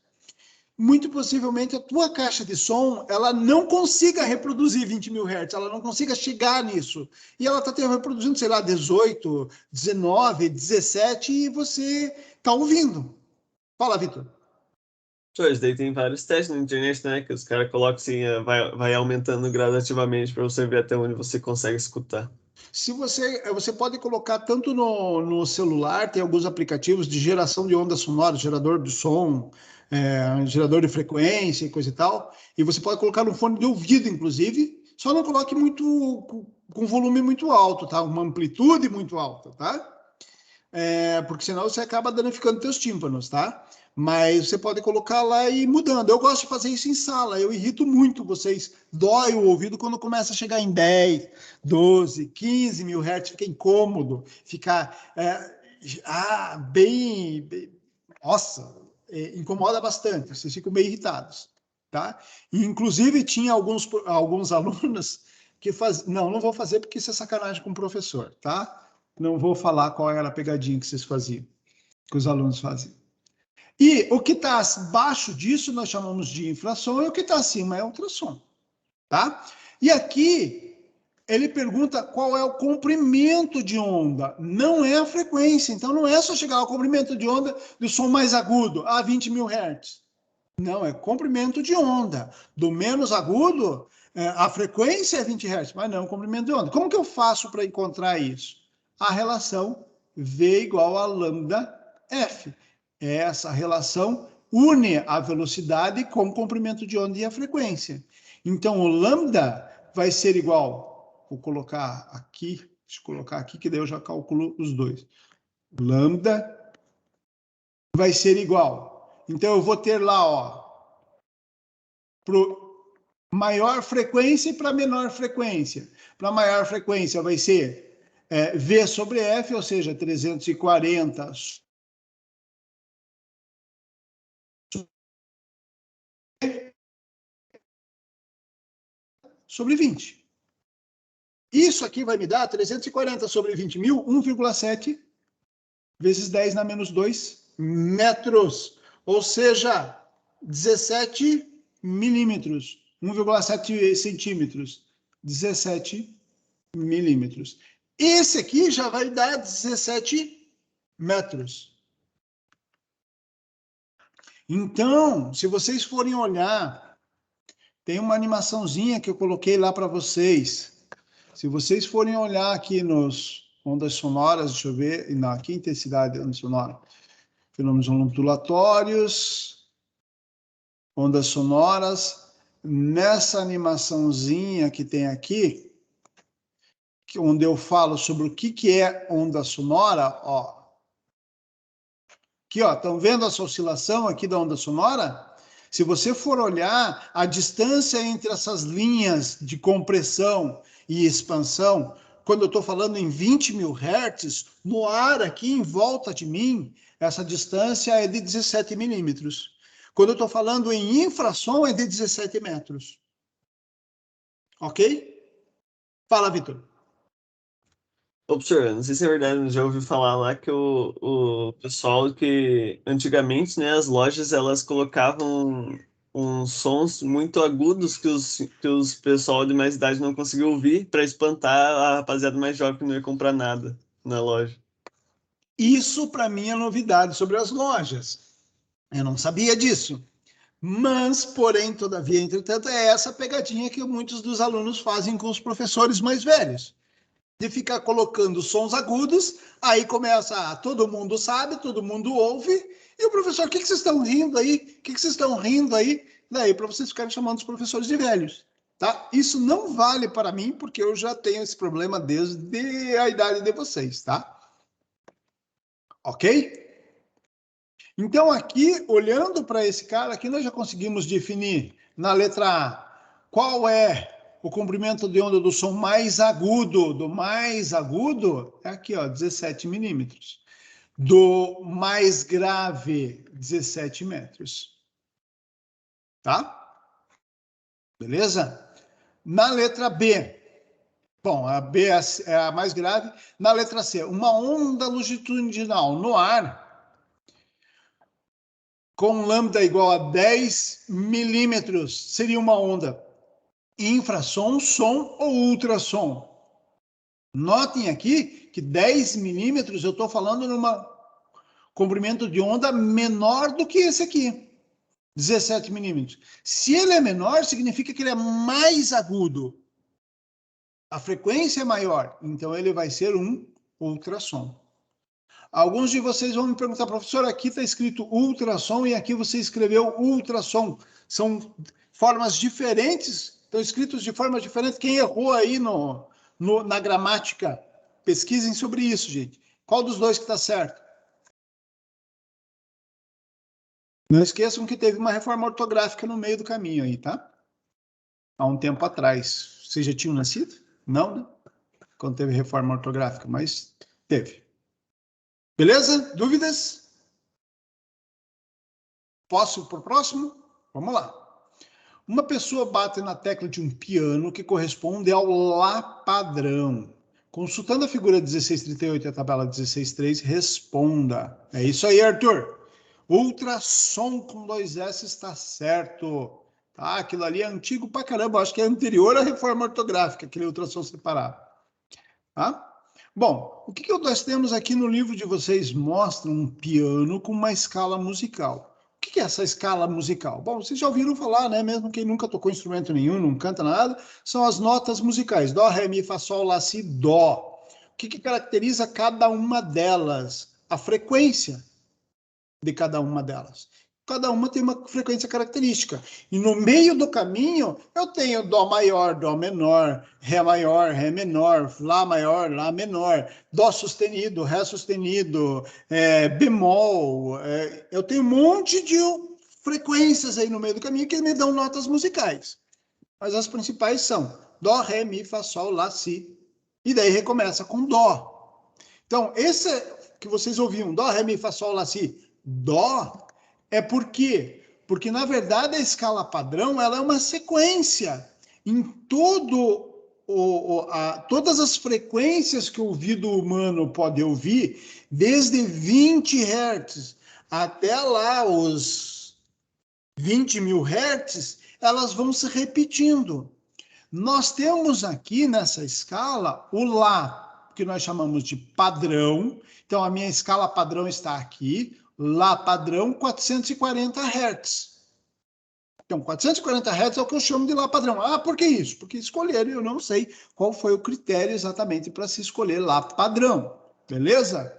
Muito possivelmente a tua caixa de som, ela não consiga reproduzir 20 mil Hz, ela não consiga chegar nisso. E ela está reproduzindo, sei lá, 18, 19, 17 e você está ouvindo. Fala, Vitor. Isso daí tem vários testes na internet, né? Que os caras colocam assim, vai aumentando gradativamente para você ver até onde você consegue escutar. Se você pode colocar tanto no celular, tem alguns aplicativos de geração de ondas sonoras, gerador de som, gerador de frequência e coisa e tal, e você pode colocar no fone de ouvido, inclusive, só não coloque com volume muito alto, tá? Uma amplitude muito alta, tá? Porque senão você acaba danificando teus tímpanos, tá? Mas você pode colocar lá e ir mudando. Eu gosto de fazer isso em sala, eu irrito muito vocês. Dói o ouvido quando começa a chegar em 10, 12, 15 mil hertz, fica incômodo, fica bem. Nossa, incomoda bastante, vocês ficam meio irritados, tá? E, inclusive, tinha alguns alunos que faziam. Não vou fazer porque isso é sacanagem com o professor, tá? Não vou falar qual era a pegadinha que vocês faziam, que os alunos faziam. E o que está abaixo disso nós chamamos de infrasom e o que está acima é ultrassom, tá? E aqui ele pergunta qual é o comprimento de onda, não é a frequência. Então não é só chegar ao comprimento de onda do som mais agudo, a 20 mil Hz. Não, é comprimento de onda. Do menos agudo, a frequência é 20 Hz, mas não comprimento de onda. Como que eu faço para encontrar isso? A relação V igual a lambda F. Essa relação une a velocidade com o comprimento de onda e a frequência. Então, o lambda vai ser igual, vou colocar aqui, deixa eu colocar aqui, que daí eu já calculo os dois. Lambda vai ser igual. Então, eu vou ter lá, ó, para maior frequência e para menor frequência. Para maior frequência vai ser V sobre F, ou seja, 340 sobre 20. Isso aqui vai me dar 340 sobre 20 mil, 1,7 vezes 10 na menos 2 metros, ou seja, 17 milímetros, 1,7 centímetros, 17 milímetros. Esse aqui já vai dar 17 metros. Então, se vocês forem olhar, tem uma animaçãozinha que eu coloquei lá para vocês. Se vocês forem olhar aqui nos ondas sonoras, deixa eu ver, aqui intensidade de onda sonora, fenômenos ondulatórios, ondas sonoras, nessa animaçãozinha que tem aqui, onde eu falo sobre o que é onda sonora, ó. Aqui, ó, estão vendo essa oscilação aqui da onda sonora? Se você for olhar a distância entre essas linhas de compressão e expansão, quando eu estou falando em 20 mil hertz, no ar aqui em volta de mim, essa distância é de 17 milímetros. Quando eu estou falando em infrassom, é de 17 metros. Ok? Fala, Vitor. Ô, professor, não sei se é verdade, mas já ouvi falar lá que o pessoal que antigamente, né, as lojas elas colocavam uns sons muito agudos que os pessoal de mais idade não conseguiu ouvir para espantar a rapaziada mais jovem que não ia comprar nada na loja. Isso, para mim, é novidade sobre as lojas. Eu não sabia disso. Mas, porém, todavia, entretanto, é essa pegadinha que muitos dos alunos fazem com os professores mais velhos. De ficar colocando sons agudos, aí começa, todo mundo sabe, todo mundo ouve, e o professor, o que vocês estão rindo aí? O que vocês estão rindo aí? Daí, para vocês ficarem chamando os professores de velhos, tá? Isso não vale para mim, porque eu já tenho esse problema desde a idade de vocês, tá? Ok? Então, aqui, olhando para esse cara, aqui nós já conseguimos definir, na letra A, qual é o comprimento de onda do som mais agudo. Do mais agudo, é aqui, ó, 17 milímetros. Do mais grave, 17 metros. Tá? Beleza? Na letra B, bom, a B é a mais grave. Na letra C, uma onda longitudinal no ar, com lambda igual a 10 milímetros, seria uma onda infrassom, som ou ultrassom. Notem aqui que 10 milímetros eu estou falando num comprimento de onda menor do que esse aqui, 17 milímetros. Se ele é menor, significa que ele é mais agudo. A frequência é maior, então ele vai ser um ultrassom. Alguns de vocês vão me perguntar, professor, aqui está escrito ultrassom e aqui você escreveu ultrassom. São formas diferentes, estão escritos de forma diferente. Quem errou aí na gramática, pesquisem sobre isso, gente. Qual dos dois que está certo? Não esqueçam que teve uma reforma ortográfica no meio do caminho aí, tá? Há um tempo atrás. Vocês já tinham nascido? Não, né? Quando teve reforma ortográfica, mas teve. Beleza? Dúvidas? Posso ir para o próximo? Vamos lá. Uma pessoa bate na tecla de um piano que corresponde ao Lá padrão. Consultando a figura 1638 e a tabela 16.3, responda. É isso aí, Arthur. Ultrassom com 2S está certo. Tá? Aquilo ali é antigo pra caramba. Acho que é anterior à reforma ortográfica, aquele ultrassom separado. Tá? Bom, o que nós temos aqui no livro de vocês? Mostra um piano com uma escala musical. O que é essa escala musical? Bom, vocês já ouviram falar, né? Mesmo quem nunca tocou instrumento nenhum, não canta nada, são as notas musicais. Dó, ré, mi, fá, sol, lá, si, dó. O que caracteriza cada uma delas? A frequência de cada uma delas. Cada uma tem uma frequência característica. E no meio do caminho, eu tenho dó maior, dó menor, ré maior, ré menor, lá maior, lá menor, dó sustenido, ré sustenido, bemol. Eu tenho um monte de frequências aí no meio do caminho que me dão notas musicais. Mas as principais são dó, ré, mi, fá, sol, lá, si. E daí recomeça com dó. Então, esse que vocês ouviam, dó, ré, mi, fá, sol, lá, si, dó, é por quê? Porque, na verdade, a escala padrão ela é uma sequência. Em todas as frequências que o ouvido humano pode ouvir, desde 20 Hz até lá os 20 mil hertz, elas vão se repetindo. Nós temos aqui nessa escala o Lá, que nós chamamos de padrão. Então, a minha escala padrão está aqui. Lá padrão, 440 Hz. Então, 440 Hz é o que eu chamo de Lá padrão. Ah, por que isso? Porque escolheram, eu não sei qual foi o critério exatamente para se escolher Lá padrão. Beleza?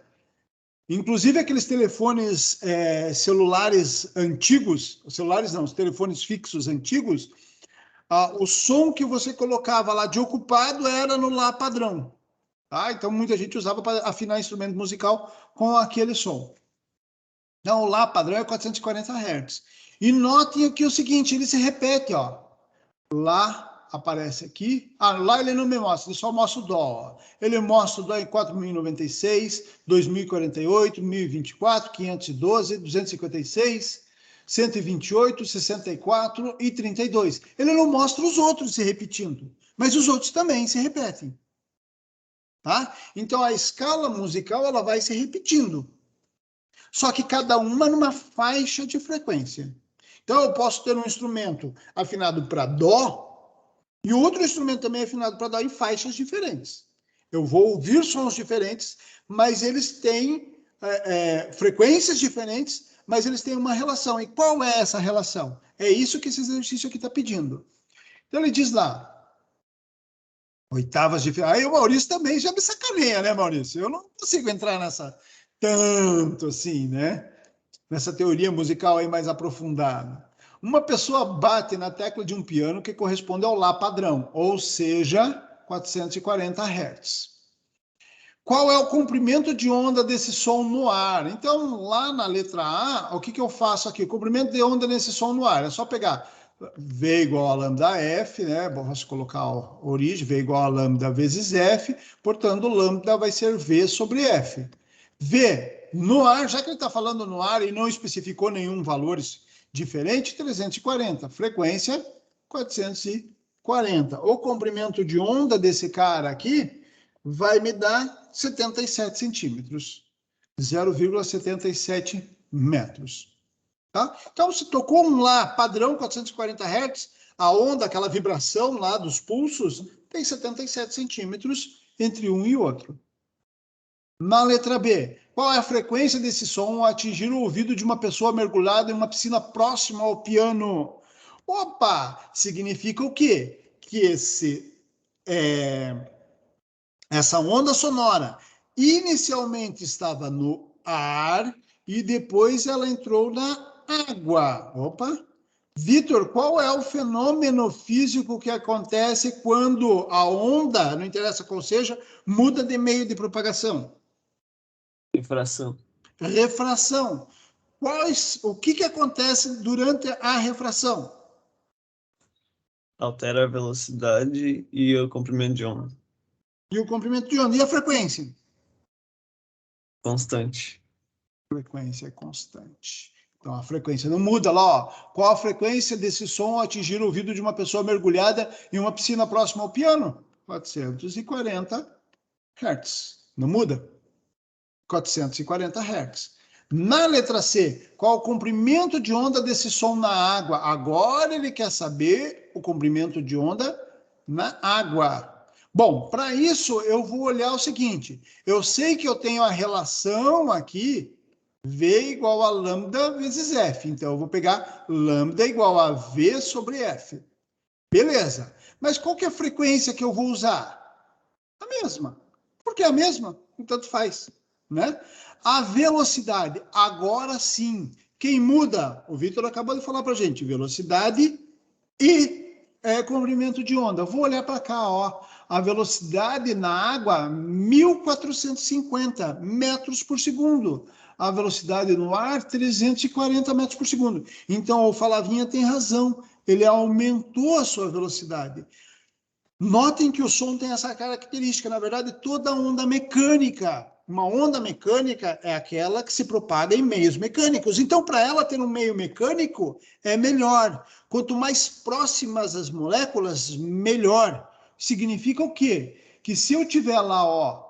Inclusive, aqueles telefones celulares antigos, celulares não, os telefones fixos antigos, o som que você colocava lá de ocupado era no Lá padrão. Tá? Então, muita gente usava para afinar instrumento musical com aquele som. Então, o Lá padrão é 440 Hz. E notem aqui o seguinte, ele se repete, ó. Lá aparece aqui. Lá ele não me mostra, ele só mostra o Dó. Ó. Ele mostra o Dó em 4096, 2048, 1024, 512, 256, 128, 64 e 32. Ele não mostra os outros se repetindo, mas os outros também se repetem. Tá? Então, a escala musical ela vai se repetindo. Só que cada uma numa faixa de frequência. Então, eu posso ter um instrumento afinado para Dó e outro instrumento também afinado para Dó em faixas diferentes. Eu vou ouvir sons diferentes, mas eles têm frequências diferentes, mas eles têm uma relação. E qual é essa relação? É isso que esse exercício aqui está pedindo. Então, ele diz lá, oitavas diferentes. Aí o Maurício também já me sacaneia, né, Maurício? Eu não consigo entrar nessa tanto assim, né? Nessa teoria musical aí mais aprofundada. Uma pessoa bate na tecla de um piano que corresponde ao Lá padrão, ou seja, 440 Hz. Qual é o comprimento de onda desse som no ar? Então, lá na letra A, o que eu faço aqui? O comprimento de onda nesse som no ar. É só pegar V igual a lambda F, né? Posso colocar a origem, V igual a lambda vezes F, portanto, lambda vai ser V sobre F. V no ar, já que ele está falando no ar e não especificou nenhum valor diferente, 340. Frequência, 440. O comprimento de onda desse cara aqui vai me dar 77 centímetros. 0,77 metros. Tá? Então, se tocou um Lá padrão 440 Hz, a onda, aquela vibração lá dos pulsos, tem 77 centímetros entre um e outro. Na letra B, qual é a frequência desse som ao atingir o ouvido de uma pessoa mergulhada em uma piscina próxima ao piano? Opa! Significa o quê? Que essa onda sonora inicialmente estava no ar e depois ela entrou na água. Opa! Vitor, qual é o fenômeno físico que acontece quando a onda, não interessa qual seja, muda de meio de propagação? Refração. Refração. O que acontece durante a refração? Altera a velocidade e o comprimento de onda. E o comprimento de onda. E a frequência? Constante. Frequência é constante. Então, a frequência não muda lá. Ó. Qual a frequência desse som ao atingir o ouvido de uma pessoa mergulhada em uma piscina próxima ao piano? 440 Hz. Não muda? 440 Hz. Na letra C, qual o comprimento de onda desse som na água? Agora ele quer saber o comprimento de onda na água. Bom, para isso eu vou olhar o seguinte, eu sei que eu tenho a relação aqui, V igual a lambda vezes F, então eu vou pegar lambda igual a V sobre F. Beleza, mas qual que é a frequência que eu vou usar? A mesma. Por que a mesma? Tanto faz, né? A velocidade, agora sim. Quem muda? O Vitor acabou de falar para a gente, velocidade e comprimento de onda. Eu vou olhar para cá, ó. A velocidade na água, 1.450 metros por segundo. A velocidade no ar, 340 metros por segundo. Então, o Falavinha tem razão. Ele aumentou a sua velocidade. Notem que o som tem essa característica. Na verdade, toda onda mecânica, uma onda mecânica é aquela que se propaga em meios mecânicos. Então, para ela ter um meio mecânico, é melhor. Quanto mais próximas as moléculas, melhor. Significa o quê? Que se eu tiver lá, ó,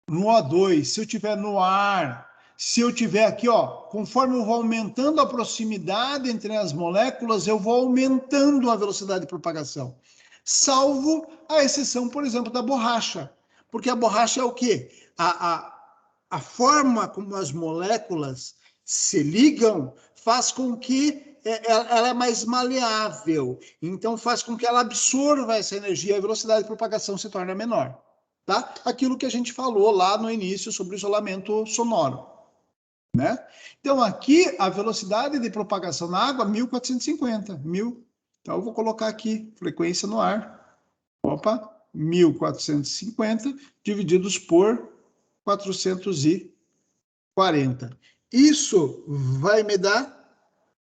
no O2, se eu tiver no ar, se eu tiver aqui, ó, conforme eu vou aumentando a proximidade entre as moléculas, eu vou aumentando a velocidade de propagação. Salvo a exceção, por exemplo, da borracha. Porque a borracha é o quê? A forma como as moléculas se ligam faz com que ela é mais maleável. Então, faz com que ela absorva essa energia e a velocidade de propagação se torne menor. Tá? Aquilo que a gente falou lá no início sobre o isolamento sonoro. Né? Então, aqui, a velocidade de propagação na água, 1450. Então, eu vou colocar aqui, frequência no ar. Opa, 1450 divididos por 440. Isso vai me dar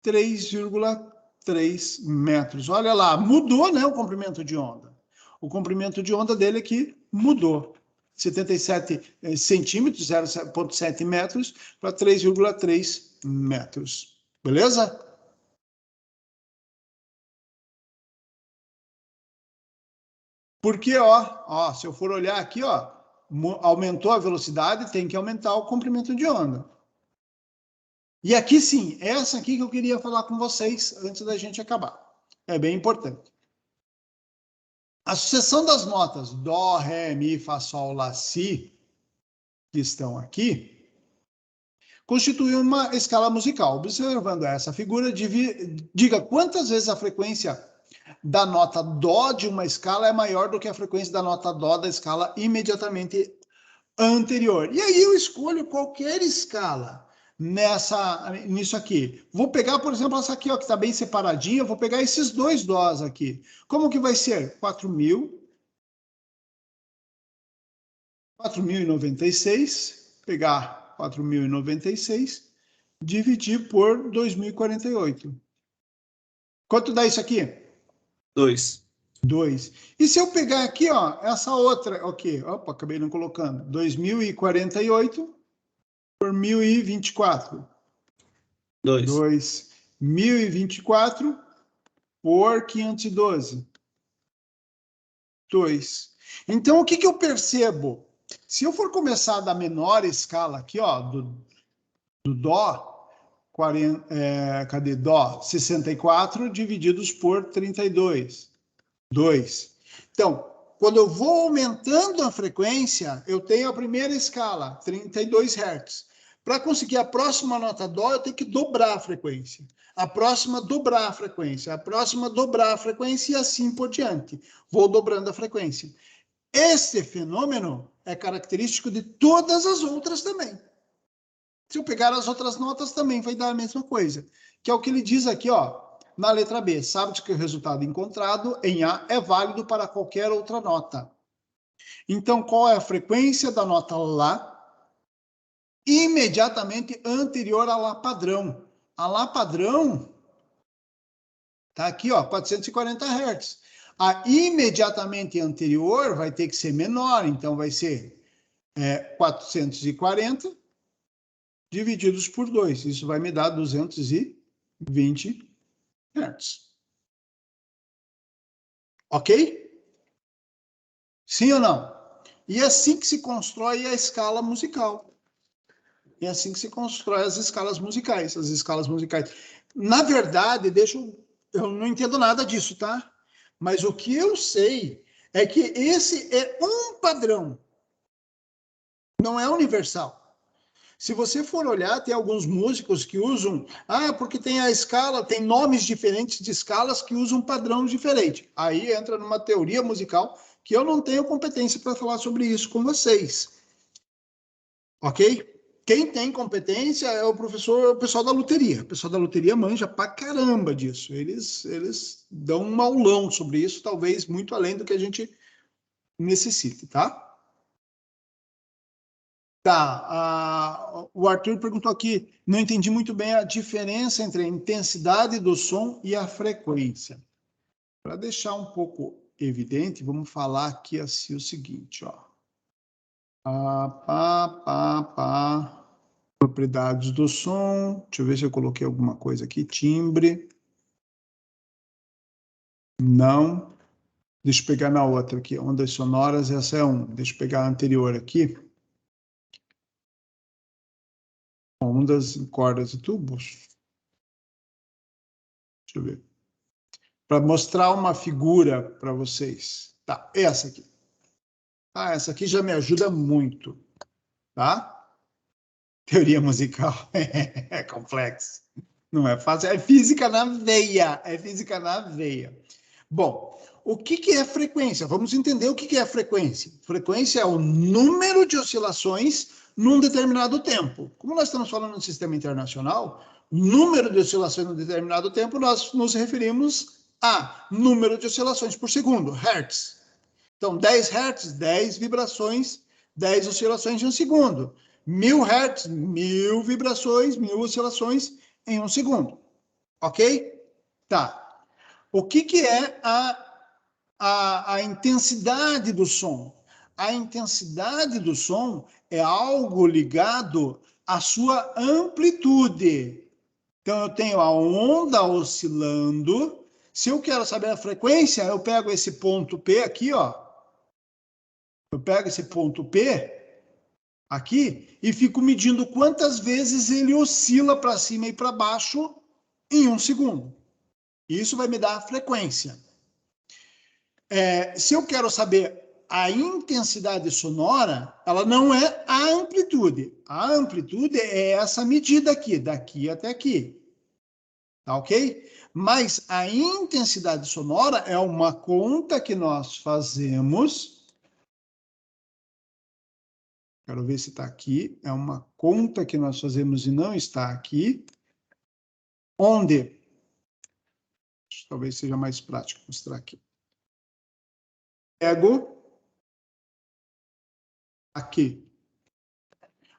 3,3 metros. Olha lá, mudou, né, o comprimento de onda. O comprimento de onda dele aqui mudou. 77 centímetros, 0,7 metros, para 3,3 metros. Beleza? Porque, ó, se eu for olhar aqui, ó, aumentou a velocidade, tem que aumentar o comprimento de onda. E aqui sim, essa aqui que eu queria falar com vocês antes da gente acabar. É bem importante. A sucessão das notas Dó, Ré, Mi, Fá, Sol, Lá, Si, que estão aqui, constitui uma escala musical. Observando essa figura, diga quantas vezes a frequência da nota Dó de uma escala é maior do que a frequência da nota Dó da escala imediatamente anterior. E aí eu escolho qualquer escala nisso aqui. Vou pegar, por exemplo, essa aqui, ó, que está bem separadinha, vou pegar esses dois Dós aqui. Como que vai ser? 4.096, pegar 4.096, dividir por 2.048. Quanto dá isso aqui? 2. 2. E se eu pegar aqui, ó, essa outra, ok, opa, acabei não colocando, 2.048 por 1.024. 2.024 por 512. 2. Então, o que eu percebo? Se eu for começar da menor escala aqui, ó, do Dó, cadê Dó? 64 divididos por 32. 2. Então, quando eu vou aumentando a frequência, eu tenho a primeira escala, 32 Hz. Para conseguir a próxima nota Dó, eu tenho que dobrar a frequência. A próxima, dobrar a frequência. A próxima, dobrar a frequência e assim por diante. Vou dobrando a frequência. Esse fenômeno é característico de todas as outras também. Se eu pegar as outras notas, também vai dar a mesma coisa. Que é o que ele diz aqui, ó, na letra B. Sabe que o resultado encontrado em A é válido para qualquer outra nota. Então, qual é a frequência da nota Lá imediatamente anterior a Lá padrão? A Lá padrão está aqui, ó, 440 Hz. A imediatamente anterior vai ter que ser menor, então vai ser 440 divididos por 2. Isso vai me dar 220 Hz. Ok? Sim ou não? E é assim que se constrói a escala musical. É assim que se constrói as escalas musicais. As escalas musicais. Na verdade, eu não entendo nada disso, tá? Mas o que eu sei é que esse é um padrão. Não é universal. Se você for olhar, tem alguns músicos que usam, porque tem a escala, tem nomes diferentes de escalas que usam padrão diferente. Aí entra numa teoria musical que eu não tenho competência para falar sobre isso com vocês. Ok? Quem tem competência é o pessoal da luteria. O pessoal da luteria manja pra caramba disso. Eles dão um aulão sobre isso, talvez muito além do que a gente necessite, tá? Tá, o Arthur perguntou aqui, não entendi muito bem a diferença entre a intensidade do som e a frequência. Para deixar um pouco evidente, vamos falar aqui assim o seguinte, ó. Propriedades do som, deixa eu ver se eu coloquei alguma coisa aqui, timbre. Não. Deixa eu pegar na outra aqui, ondas sonoras, essa é 1. Deixa eu pegar a anterior aqui. Ondas em cordas e tubos. Deixa eu ver. Para mostrar uma figura para vocês. Tá, essa aqui. Ah, essa aqui já me ajuda muito, tá? Teoria musical é complexo. Não é fácil, é física na veia, é física na veia. Bom, o que é frequência? Vamos entender o que é frequência. Frequência é o número de oscilações num determinado tempo. Como nós estamos falando no sistema internacional, número de oscilações num determinado tempo, nós nos referimos a número de oscilações por segundo, hertz. Então, 10 hertz, 10 vibrações, 10 oscilações em um segundo. 1000 hertz, 1000 vibrações, 1000 oscilações em um segundo. Ok? Tá. O que é a intensidade do som? A intensidade do som é algo ligado à sua amplitude. Então, eu tenho a onda oscilando. Se eu quero saber a frequência, eu pego esse ponto P aqui, ó. Eu pego esse ponto P aqui e fico medindo quantas vezes ele oscila para cima e para baixo em um segundo. Isso vai me dar a frequência. Se eu quero saber a intensidade sonora, ela não é a amplitude. A amplitude é essa medida aqui, daqui até aqui. Tá ok? Mas a intensidade sonora é uma conta que nós fazemos. Quero ver se está aqui. É uma conta que nós fazemos e não está aqui. Onde? Talvez seja mais prático mostrar aqui. Pego aqui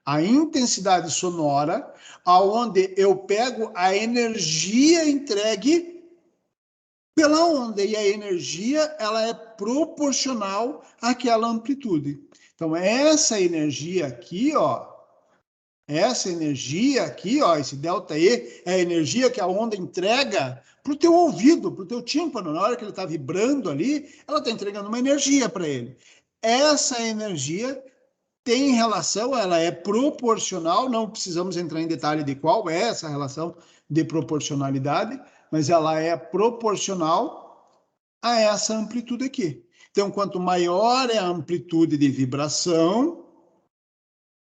a intensidade sonora, aonde eu pego a energia entregue pela onda, e a energia ela é proporcional àquela amplitude. Então, essa energia aqui, ó, esse ΔE, é a energia que a onda entrega para o teu ouvido, para o teu tímpano. Na hora que ele está vibrando ali, ela está entregando uma energia para ele. Essa energia tem relação, ela é proporcional, não precisamos entrar em detalhe de qual é essa relação de proporcionalidade, mas ela é proporcional a essa amplitude aqui. Então, quanto maior é a amplitude de vibração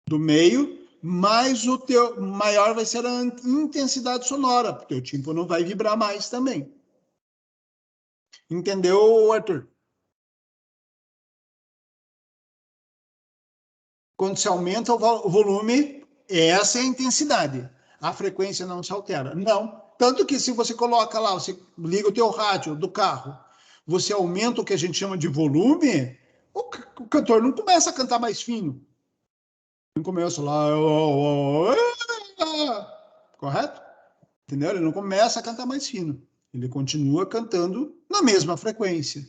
do meio, maior vai ser a intensidade sonora, porque o tímpano vai vibrar mais também. Entendeu, Arthur? Quando se aumenta o volume, essa é a intensidade. A frequência não se altera. Não. Tanto que se você coloca lá, você liga o teu rádio do carro, você aumenta o que a gente chama de volume, o cantor não começa a cantar mais fino. Não começa lá... Correto? Entendeu? Ele não começa a cantar mais fino. Ele continua cantando na mesma frequência.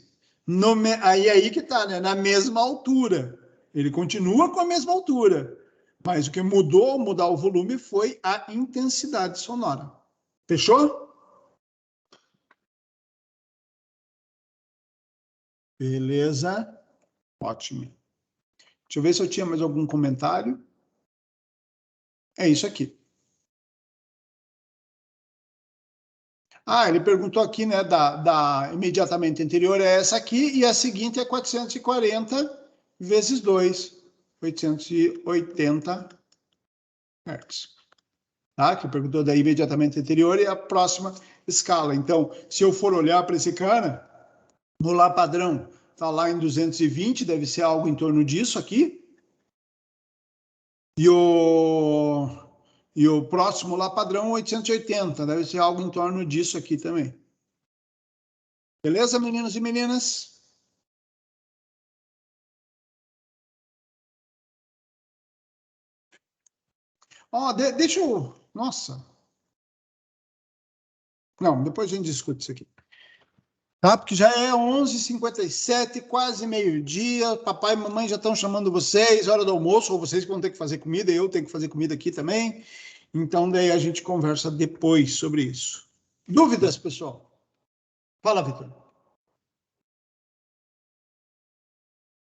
Aí que tá, né? Na mesma altura. Ele continua com a mesma altura. Mas o que mudou ao mudar o volume foi a intensidade sonora. Fechou? Beleza. Ótimo. Deixa eu ver se eu tinha mais algum comentário. É isso aqui. Ele perguntou aqui, né, da imediatamente anterior é essa aqui, e a seguinte é 440 vezes 2, 880 Hz. Tá? Que perguntou da imediatamente anterior e a próxima escala. Então, se eu for olhar para esse cara, no Lá padrão está lá em 220, deve ser algo em torno disso aqui. E o próximo Lá padrão 880, deve ser algo em torno disso aqui também. Beleza, meninos e meninas? Deixa eu... Nossa. Não, depois a gente discute isso aqui. Tá? Porque já é 11h57, quase meio-dia. Papai e mamãe já estão chamando vocês, hora do almoço, ou vocês que vão ter que fazer comida, eu tenho que fazer comida aqui também. Então, daí a gente conversa depois sobre isso. Dúvidas, pessoal? Fala, Vitor.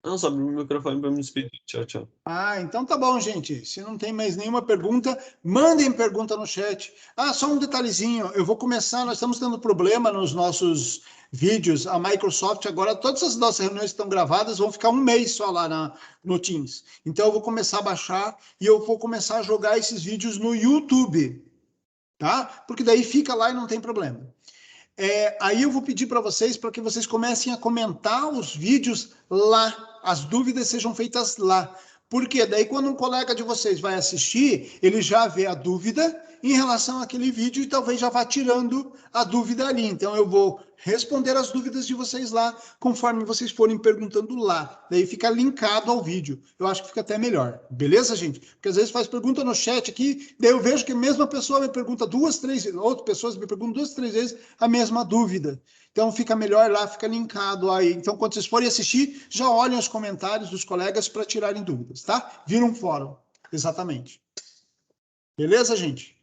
Não, só abrir o microfone para me despedir. Tchau, tchau. Ah, então tá bom, gente. Se não tem mais nenhuma pergunta, mandem pergunta no chat. Ah, só um detalhezinho. Eu vou começar, nós estamos tendo problema nos nossos vídeos. A Microsoft agora, todas as nossas reuniões que estão gravadas vão ficar um mês só lá no Teams. Então eu vou começar a baixar e eu vou começar a jogar esses vídeos no YouTube, tá? Porque daí fica lá e não tem problema. Aí eu vou pedir para que vocês comecem a comentar os vídeos lá, as dúvidas sejam feitas lá. Porque daí quando um colega de vocês vai assistir, ele já vê a dúvida em relação àquele vídeo e talvez já vá tirando a dúvida ali. Então eu vou responder as dúvidas de vocês lá, conforme vocês forem perguntando lá. Daí fica linkado ao vídeo. Eu acho que fica até melhor. Beleza, gente? Porque às vezes faz pergunta no chat aqui, daí eu vejo que a mesma pessoa me pergunta 2, 3 vezes, outras pessoas me perguntam 2, 3 vezes a mesma dúvida. Então fica melhor lá, fica linkado aí. Então quando vocês forem assistir, já olhem os comentários dos colegas para tirarem dúvidas, tá? Vira um fórum. Exatamente. Beleza, gente?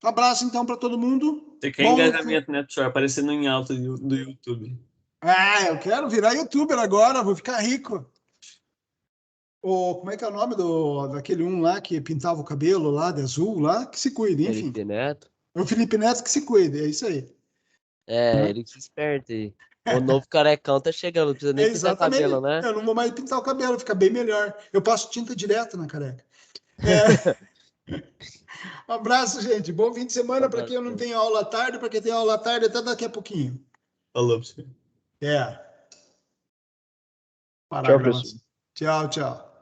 Um abraço, então, para todo mundo. Você quer engajamento, né, professor? Aparecendo em alta do YouTube. Ah, eu quero virar youtuber agora, vou ficar rico. Como é que é o nome daquele um lá que pintava o cabelo lá, de azul lá? Que se cuide, enfim. Felipe Neto. O Felipe Neto que se cuide, é isso aí. Ele que se esperte aí. O novo carecão tá chegando, não precisa nem pintar o Exatamente. cabelo, né? Eu não vou mais pintar o cabelo, fica bem melhor. Eu passo tinta direto na careca. Um abraço, gente. Bom fim de semana para quem não tem aula à tarde, para quem tem aula à tarde, até daqui a pouquinho. Falou, professor. Parar Tchau, a gravação. Tchau, tchau.